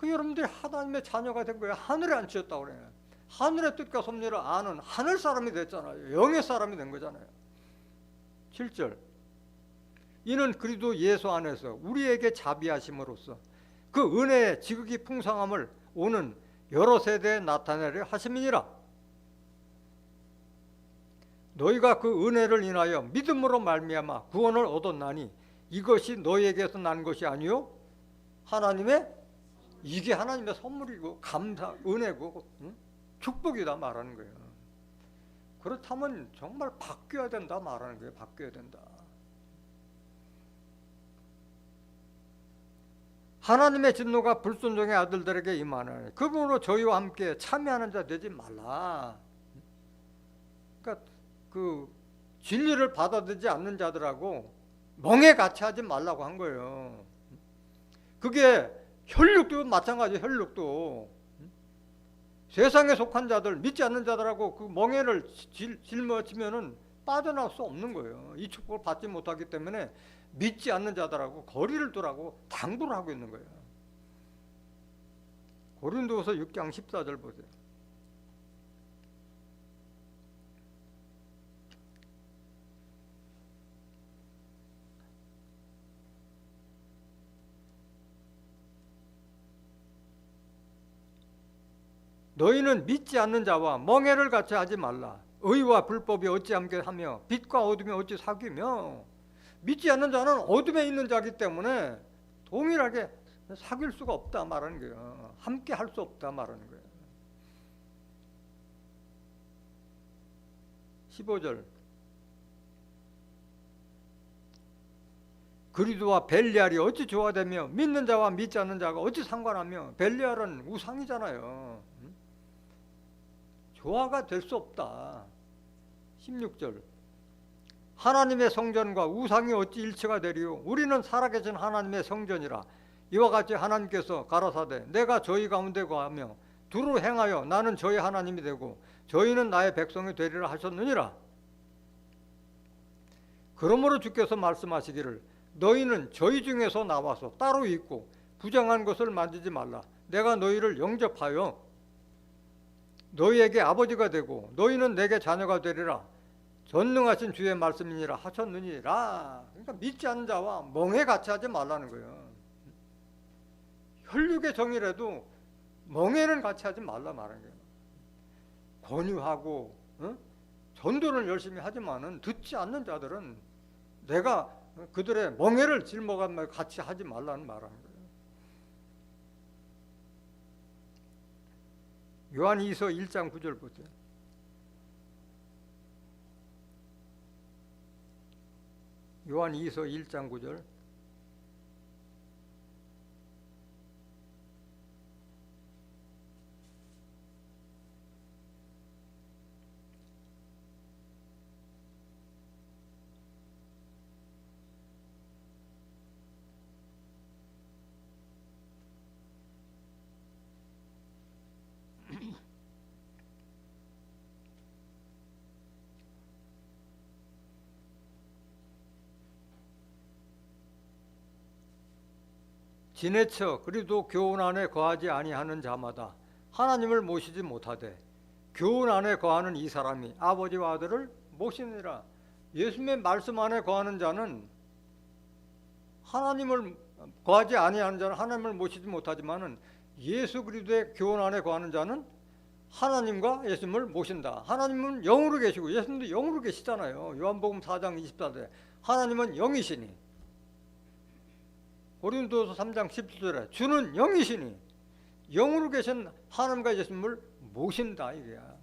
Speaker 2: 여러분들이 하나님의 자녀가 된 거예요. 하늘에 앉히셨다고 그래요. 하늘의 뜻과 섭리를 아는 하늘 사람이 됐잖아요. 영의 사람이 된 거잖아요. 7절 이는 그리스도 예수 안에서 우리에게 자비하심으로써 그 은혜의 지극히 풍성함을 오는 여러 세대에 나타내려 하심이니라. 너희가 그 은혜를 인하여 믿음으로 말미암아 구원을 얻었나니 이것이 너희에게서 난 것이 아니요 이게 하나님의 선물이고 감사 은혜고 축복이다 말하는 거예요. 그렇다면 정말 바뀌어야 된다 말하는 거예요. 바뀌어야 된다. 하나님의 진노가 불순종의 아들들에게 임하는 그분으로 저희와 함께 참여하는 자 되지 말라. 그러니까 그 진리를 받아들이지 않는 자들하고 멍에 같이 하지 말라고 한 거예요. 그게 혈육도 마찬가지예요. 혈육도 세상에 속한 자들 믿지 않는 자들하고 그 멍에를 짊어지면은 빠져나올 수 없는 거예요. 이 축복을 받지 못하기 때문에 믿지 않는 자들하고 거리를 두라고 당부를 하고 있는 거예요. 고린도후서 6장 14절 보세요. 너희는 믿지 않는 자와 멍에를 같이 하지 말라. 의와 불법이 어찌 함께 하며 빛과 어둠이 어찌 사귀며. 믿지 않는 자는 어둠에 있는 자이기 때문에 동일하게 사귈 수가 없다 말하는 거예요. 함께 할 수 없다 말하는 거예요. 15절 그리스도와 벨리알이 어찌 조화되며 믿는 자와 믿지 않는 자가 어찌 상관하며. 벨리알은 우상이잖아요. 조화가 될 수 없다. 16절 하나님의 성전과 우상이 어찌 일치가 되리요. 우리는 살아계신 하나님의 성전이라. 이와 같이 하나님께서 가라사대 내가 저희 가운데 거하며 두루 행하여 나는 저희 하나님이 되고 저희는 나의 백성이 되리라 하셨느니라. 그러므로 주께서 말씀하시기를 너희는 저희 중에서 나와서 따로 있고 부정한 것을 만지지 말라. 내가 너희를 영접하여 너희에게 아버지가 되고 너희는 내게 자녀가 되리라. 전능하신 주의 말씀이니라 하셨느니라. 그러니까 믿지 않는 자와 멍에 같이 하지 말라는 거예요. 혈육의 정이라도 멍에는 같이 하지 말라 말하는 거예요. 권유하고 전도를 열심히 하지만은 듣지 않는 자들은 내가 그들의 멍에를 짊어가며 같이 하지 말라는 말하는 거예요. 요한 2서 1장 9절 보세요. 요한 2서 1장 9절. 지내쳐 그리도 교훈 안에 거하지 아니하는 자마다 하나님을 모시지 못하되 교훈 안에 거하는 이 사람이 아버지와 아들을 모시느니라. 예수님의 말씀 안에 거하는 자는 하나님을 거하지 아니하는 자는 하나님을 모시지 못하지만은 예수 그리스도의 교훈 안에 거하는 자는 하나님과 예수님을 모신다. 하나님은 영으로 계시고 예수님도 영으로 계시잖아요. 요한복음 4장 24절에 하나님은 영이시니, 고린도서 3장 17절에 주는 영이시니 영으로 계신 하나님과 예수님을 모신다. 이게야.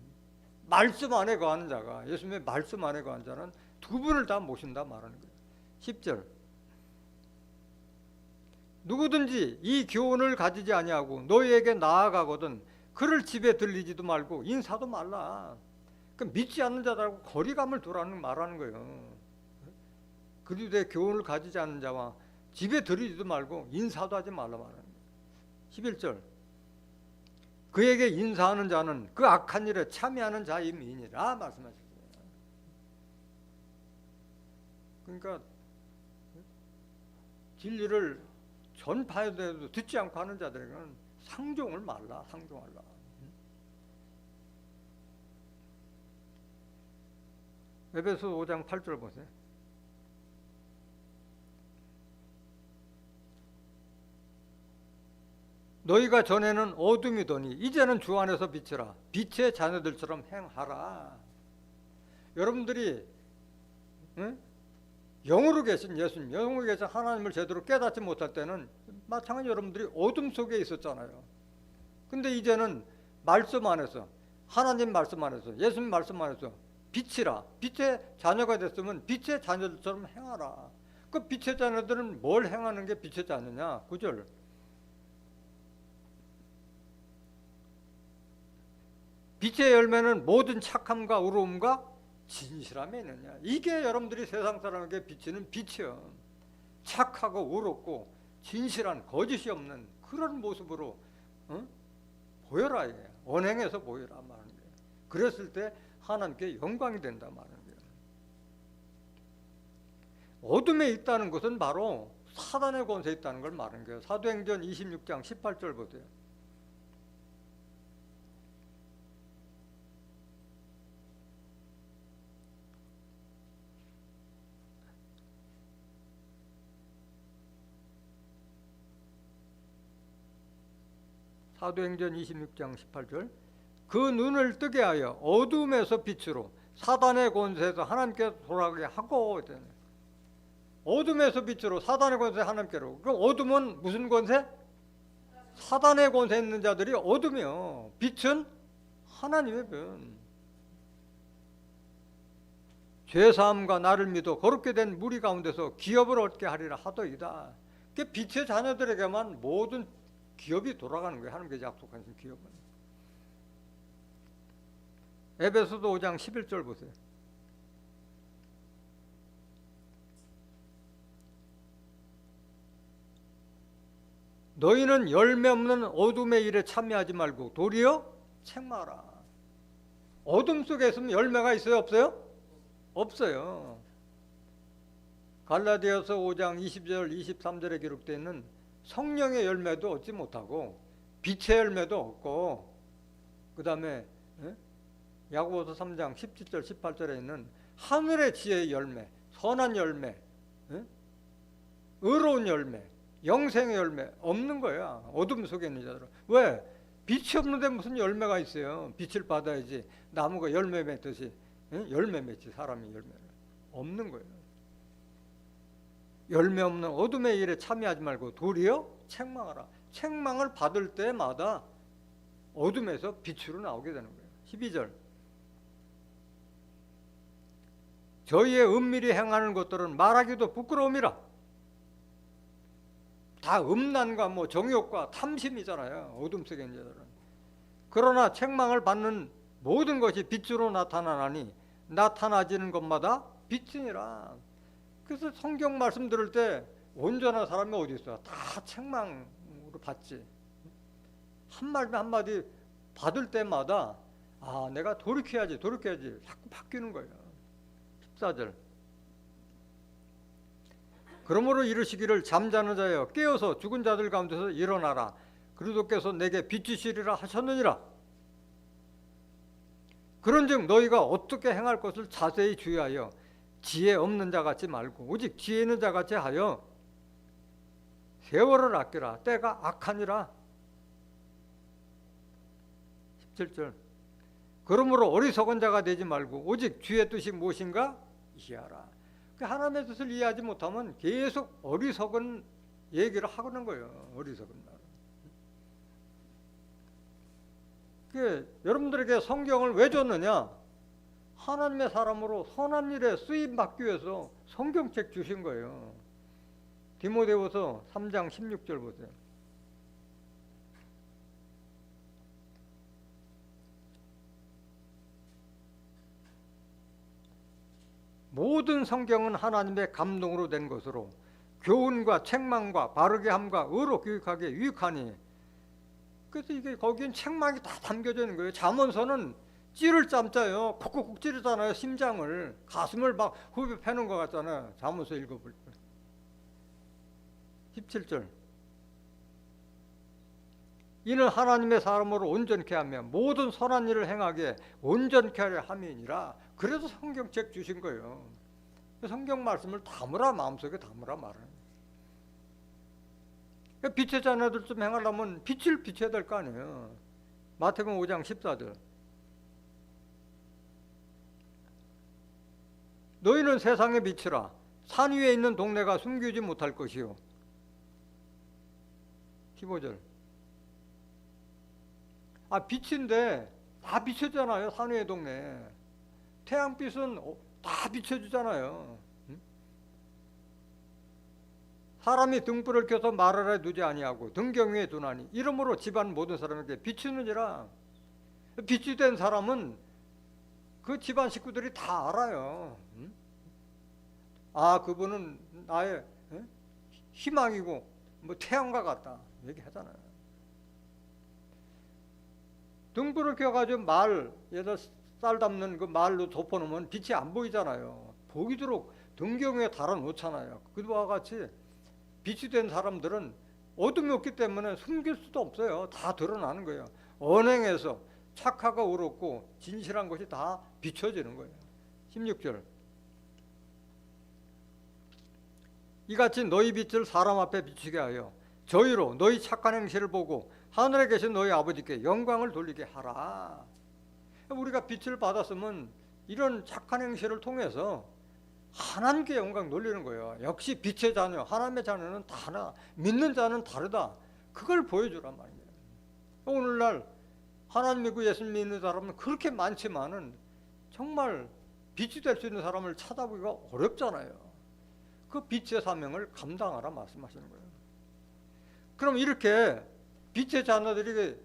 Speaker 2: 말씀 안에 거하는 자가, 예수님의 말씀 안에 거하는 자는 두 분을 다 모신다 말하는 거예요. 10절 누구든지 이 교훈을 가지지 아니하고 너희에게 나아가거든 그를 집에 들리지도 말고 인사도 말라. 그 믿지 않는 자들하고 거리감을 두라는 말하는 거예요. 그리스도의 교훈을 가지지 않는 자와 집에 들이지도 말고 인사도 하지 말라 말하는 거예요. 11절 그에게 인사하는 자는 그 악한 일에 참여하는 자임이니라 말씀하셨어요. 그러니까 진리를 전파해도 듣지 않고 하는 자들에게는 상종을 말라. 상종하라. 에베소 5장 8절 보세요. 너희가 전에는 어둠이더니 이제는 주 안에서 빛이라. 빛의 자녀들처럼 행하라. 여러분들이 영으로 계신 예수님, 영으로 계신 하나님을 제대로 깨닫지 못할 때는 마찬가지 여러분들이 어둠 속에 있었잖아요. 근데 이제는 말씀 안에서, 하나님 말씀 안에서, 예수님 말씀 안에서 빛이라. 빛의 자녀가 됐으면 빛의 자녀들처럼 행하라. 그 빛의 자녀들은 뭘 행하는 게 빛의 자녀냐? 9절 빛의 열매는 모든 착함과 의로움과 진실함에 있느냐. 이게 여러분들이 세상 사람에게 비치는 빛이요. 착하고 의롭고 진실한, 거짓이 없는 그런 모습으로 보여라. 이게 언행에서 보여라 말하는 거예요. 그랬을 때 하나님께 영광이 된다 말하는 거예요. 어둠에 있다는 것은 바로 사단의 권세에 있다는 걸 말하는 거예요. 사도행전 26장 18절 보세요. 사도행전 26장 18절 그 눈을 뜨게 하여 어둠에서 빛으로 사단의 권세에서 하나님께 돌아가게 하고. 어둠에서 빛으로 사단의 권세 하나님께로. 그럼 어둠은 무슨 권세? 사단의 권세 있는 자들이 어둠이요. 빛은 하나님의 빛. 죄사함과 나를 믿어 거룩게 된 무리 가운데서 기업을 얻게 하리라 하더이다. 그 빛의 자녀들에게만 모든 기업이 돌아가는 거예요. 하나님께서 약속하신 기업은. 에베소서 5장 11절 보세요. 너희는 열매 없는 어둠의 일에 참여하지 말고 도리어 책망하라. 어둠 속에 있으면 열매가 있어요? 없어요? 없어요. 갈라디아서 5장 20절 23절에 기록되어 있는 성령의 열매도 얻지 못하고 빛의 열매도 없고, 그 다음에 야고보서 3장 17절 18절에 있는 하늘의 지혜의 열매, 선한 열매, 의로운 열매, 영생의 열매 없는 거야. 어둠 속에 있는 자들은. 왜? 빛이 없는데 무슨 열매가 있어요. 빛을 받아야지 나무가 열매 맺듯이 열매 맺지. 사람이 열매를. 없는 거예요. 열매 없는 어둠의 일에 참여하지 말고 도리어 책망하라. 책망을 받을 때마다 어둠에서 빛으로 나오게 되는 거예요. 12절. 저희의 은밀히 행하는 것들은 말하기도 부끄러움이라. 다 음란과 정욕과 탐심이잖아요. 어둠 속에 있는 자들은. 그러나 책망을 받는 모든 것이 빛으로 나타나나니 나타나지는 것마다 빛이니라. 그래서 성경 말씀 들을 때 온전한 사람이 어디 있어? 다 책망으로 받지. 한마디 한마디 받을 때마다 내가 돌이켜야지 자꾸 바뀌는 거예요. 14절. 그러므로 이르시기를 잠자는 자여 깨어서 죽은 자들 가운데서 일어나라. 그리스도께서 내게 비추시리라 하셨느니라. 그런즉 너희가 어떻게 행할 것을 자세히 주의하여 지혜 없는 자 같이 말고 오직 지혜 있는 자 같이 하여 세월을 아끼라. 때가 악하니라. 17절. 그러므로 어리석은 자가 되지 말고 오직 주의 뜻이 무엇인가 이해하라. 하나님의 뜻을 이해하지 못하면 계속 어리석은 얘기를 하고는 거예요. 어리석은 말. 여러분들에게 성경을 왜 줬느냐? 하나님의 사람으로 선한 일에 쓰임 받기 위해서 성경책 주신 거예요. 디모데후서 3장 16절 보세요. 모든 성경은 하나님의 감동으로 된 것으로 교훈과 책망과 바르게 함과 의로 교육하기에 유익하니. 그래서 거기엔 책망이 다 담겨져 있는 거예요. 잠언서는 찌를 짬짜요. 콕콕콕 찌르잖아요. 심장을, 가슴을 막 후벼 패는 것 같잖아요. 잠언서 읽어볼 때. 17절. 이는 하나님의 사람으로 온전케 하며 모든 선한 일을 행하기에 온전케 하려 함이니라. 그래서 성경책 주신 거예요. 성경 말씀을 담으라. 마음속에 담으라 말은. 빛의 자녀들 좀 행하려면 빛을 비춰야 될 거 아니에요. 마태복음 5장 14절. 너희는 세상의 빛이라. 산 위에 있는 동네가 숨기지 못할 것이요. 15절. 빛인데 다 비춰주잖아요. 산 위의 동네. 태양빛은 다 비춰주잖아요. 사람이 등불을 켜서 말 아래 두지 아니하고 등경 위에 두나니 이러므로 집안 모든 사람에게 비추느니라. 빛이 된 사람은 그 집안 식구들이 다 알아요. 그분은 나의 희망이고 태양과 같다 얘기하잖아요. 등불을 켜가지고 예를 쌀 담는 그 말로 덮어놓으면 빛이 안 보이잖아요. 보이도록 등경 위에 달아놓잖아요. 그와 같이 빛이 된 사람들은 어둠이 없기 때문에 숨길 수도 없어요. 다 드러나는 거예요. 언행에서 착하고 의롭고 진실한 것이 다 비춰지는 거예요. 16절. 이같이 너희 빛을 사람 앞에 비추게 하여 저희로 너희 착한 행실을 보고 하늘에 계신 너희 아버지께 영광을 돌리게 하라. 우리가 빛을 받았으면 이런 착한 행실을 통해서 하나님께 영광 돌리는 거예요. 역시 빛의 자녀, 하나님의 자녀는 다 하나, 믿는 자는 다르다. 그걸 보여주란 말이에요. 오늘날 하나님 믿고 예수 믿는 사람은 그렇게 많지만은 정말 빛이 될 수 있는 사람을 찾아보기가 어렵잖아요. 그 빛의 사명을 감당하라 말씀하시는 거예요. 그럼 이렇게 빛의 자녀들이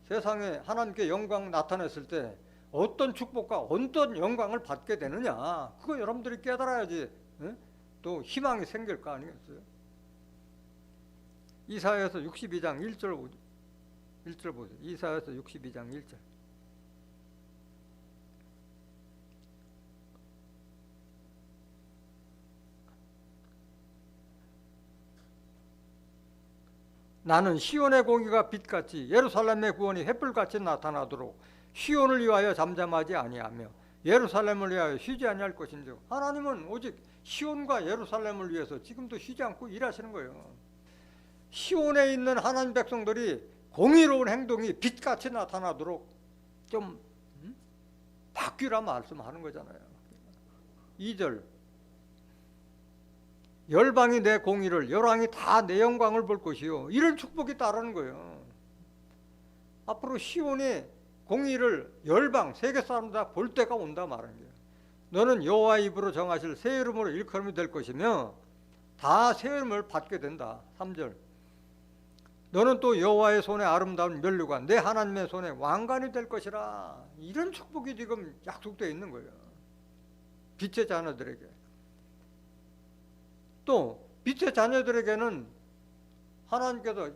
Speaker 2: 세상에 하나님께 영광 나타냈을 때 어떤 축복과 어떤 영광을 받게 되느냐, 그거 여러분들이 깨달아야지 또 희망이 생길 거 아니겠어요? 이사야서 62장 1절 보세요. 이사야서 62장 1절. 나는 시온의 공의가 빛같이 예루살렘의 구원이 햇불같이 나타나도록 시온을 위하여 잠잠하지 아니하며 예루살렘을 위하여 쉬지 아니할 것인즉, 하나님은 오직 시온과 예루살렘을 위해서 지금도 쉬지 않고 일하시는 거예요. 시온에 있는 하나님 백성들이 공의로운 행동이 빛같이 나타나도록 좀 바뀌라 말씀하는 거잖아요. 2절 열방이 내 공의를 열왕이 다 내 영광을 볼 것이요. 이런 축복이 따르는 거예요. 앞으로 시온의 공의를 열방 세계 사람 다 볼 때가 온다 말하는 거예요. 너는 여호와의 입으로 정하실 새 이름으로 일컬음이 될 것이며 다 새 이름을 받게 된다. 3절 너는 또 여호와의 손에 아름다운 면류관 내 하나님의 손에 왕관이 될 것이라. 이런 축복이 지금 약속되어 있는 거예요. 빛의 자녀들에게. 또 빛의 자녀들에게는 하나님께서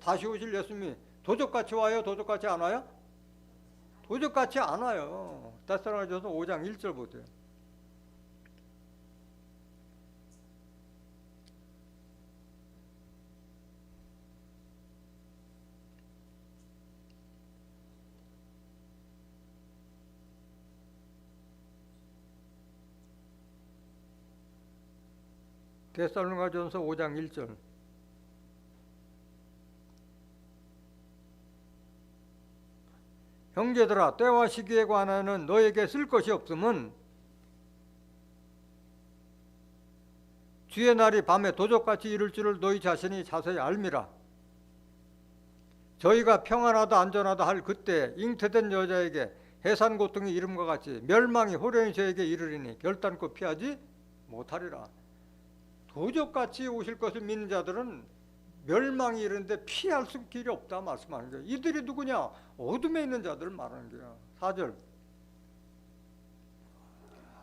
Speaker 2: 다시 오실 예수님이 도적같이 와요? 도적같이 안 와요? 도적같이 안 와요. 데살로니가전서 5장 1절 보세요. 데살로니가전서 5장 1절 형제들아 때와 시기에 관하여는 너에게 쓸 것이 없음은 주의 날이 밤에 도적같이 이를 줄을 너희 자신이 자세히 알미라. 저희가 평안하다 안전하다 할 그때 잉태된 여자에게 해산 고통이 이름과 같이 멸망이 호련히 저에게 이르리니 결단코 피하지 못하리라. 도적같이 오실 것을 믿는 자들은 멸망이 이르는데 피할 수 길이 없다 말씀하는 거예요. 이들이 누구냐? 어둠에 있는 자들을 말하는 거예요. 4절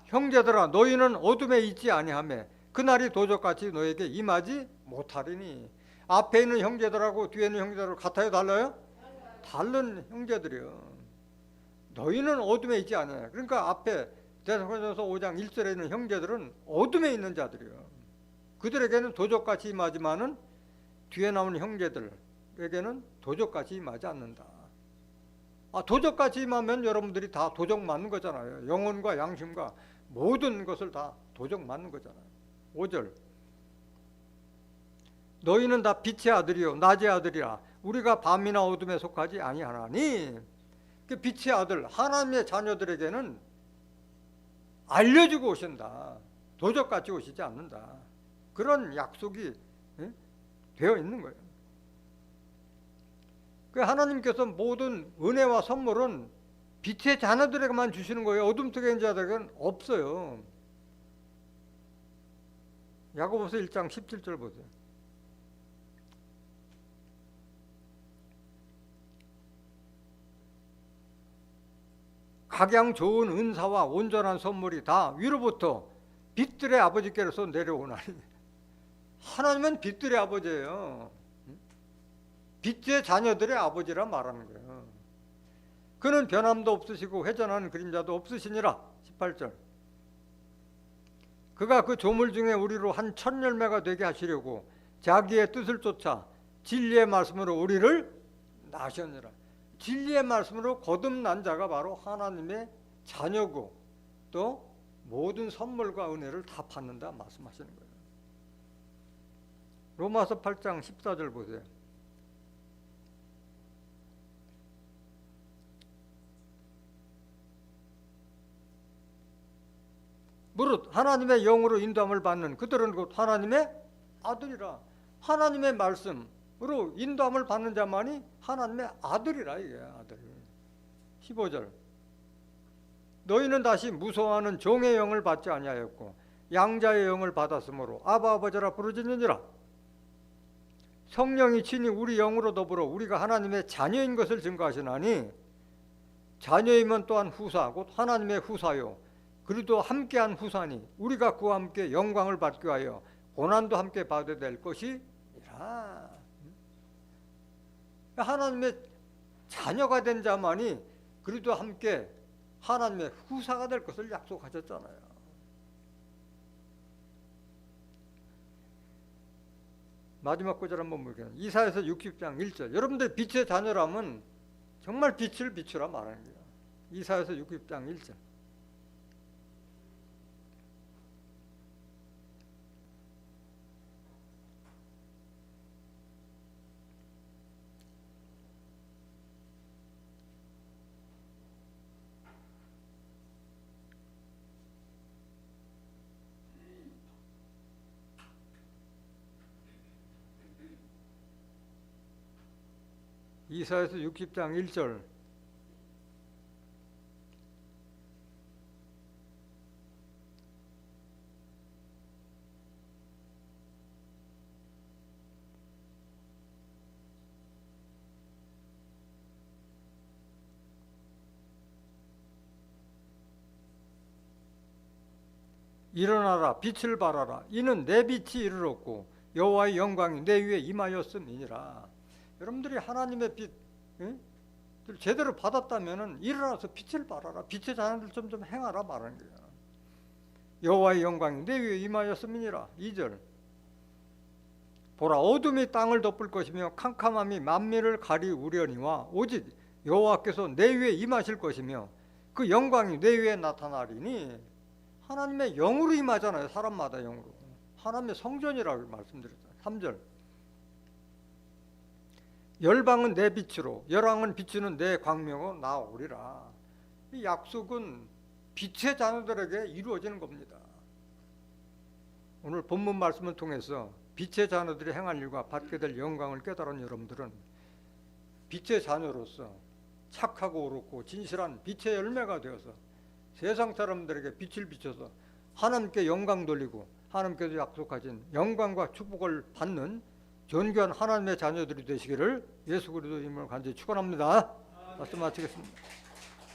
Speaker 2: 형제들아 너희는 어둠에 있지 아니하며 그날이 도적같이 너에게 임하지 못하리니. 앞에 있는 형제들하고 뒤에 있는 형제들하고 같아요 달라요? 다른 형제들이요. 너희는 어둠에 있지 아니하며. 그러니까 앞에 데살로니가전서 5장 1절에 있는 형제들은 어둠에 있는 자들이요. 그들에게는 도적같이 임하지만은 뒤에 나오는 형제들에게는 도적같이 임하지 않는다. 도적같이 임하면 여러분들이 다 도적 맞는 거잖아요. 영혼과 양심과 모든 것을 다 도적 맞는 거잖아요. 5절 너희는 다 빛의 아들이요 낮의 아들이라. 우리가 밤이나 어둠에 속하지 아니하나니. 그 빛의 아들 하나님의 자녀들에게는 알려주고 오신다. 도적같이 오시지 않는다. 그런 약속이 되어 있는 거예요. 그 하나님께서 모든 은혜와 선물은 빛의 자녀들에게만 주시는 거예요. 어둠 속에 있는 자들에게는 없어요. 야고보서 1장 17절 보세요. 각양 좋은 은사와 온전한 선물이 다 위로부터 빛들의 아버지께로서 내려오나니. 하나님은 빛들의 아버지예요. 빛의 자녀들의 아버지라 말하는 거예요. 그는 변함도 없으시고 회전하는 그림자도 없으시니라. 18절 그가 그 조물 중에 우리로 한 천 열매가 되게 하시려고 자기의 뜻을 쫓아 진리의 말씀으로 우리를 낳으셨느라. 진리의 말씀으로 거듭난 자가 바로 하나님의 자녀고 또 모든 선물과 은혜를 다 받는다 말씀하시는 거예요. 로마서 8장 14절 보세요. 무릇 하나님의 영으로 인도함을 받는 그들은 곧 하나님의 아들이라. 하나님의 말씀으로 인도함을 받는 자만이 하나님의 아들이라. 이게 아들. 15절 너희는 다시 무서워하는 종의 영을 받지 아니하였고 양자의 영을 받았으므로 아바 아버지라 부르짖느니라. 성령이 친히 우리 영으로 더불어 우리가 하나님의 자녀인 것을 증거하시나니 자녀이면 또한 후사 곧 하나님의 후사요 그리도 함께한 후사니 우리가 그와 함께 영광을 받기 위하여 고난도 함께 받아야 될 것이라. 하나님의 자녀가 된 자만이 그리도 함께 하나님의 후사가 될 것을 약속하셨잖아요. 마지막 구절 한번 볼게요. 이사야서 60장 1절 여러분들 빛의 자녀라면 정말 빛을 비추라 말하는 거예요. 이사야서 60장 1절 이사야서 60장 1절. 일어나라 빛을 발하라 이는 내 빛이 이르렀고 여호와의 영광이 내 위에 임하였음이니라. 여러분들이 하나님의 빛 제대로 받았다면은 일어나서 빛을 발하라, 빛의 자녀들 좀 행하라 말하는 거야. 여호와의 영광이 내 위에 임하였음이니라. 2절. 보라 어둠이 땅을 덮을 것이며 캄캄함이 만민을 가리우려니와 오직 여호와께서 내 위에 임하실 것이며 그 영광이 내 위에 나타나리니. 하나님의 영으로 임하잖아요. 사람마다 영으로. 하나님의 성전이라고 말씀드렸잖아요. 3절. 열방은 내 빛으로 열왕은 비추는 내 광명으로 나오리라. 이 약속은 빛의 자녀들에게 이루어지는 겁니다. 오늘 본문 말씀을 통해서 빛의 자녀들이 행할 일과 받게 될 영광을 깨달은 여러분들은 빛의 자녀로서 착하고 옳고 진실한 빛의 열매가 되어서 세상 사람들에게 빛을 비춰서 하나님께 영광 돌리고 하나님께서 약속하신 영광과 축복을 받는 존귀한 하나님의 자녀들이 되시기를 예수 그리스도 이름으로 간절히 축원합니다. 말씀 마치겠습니다.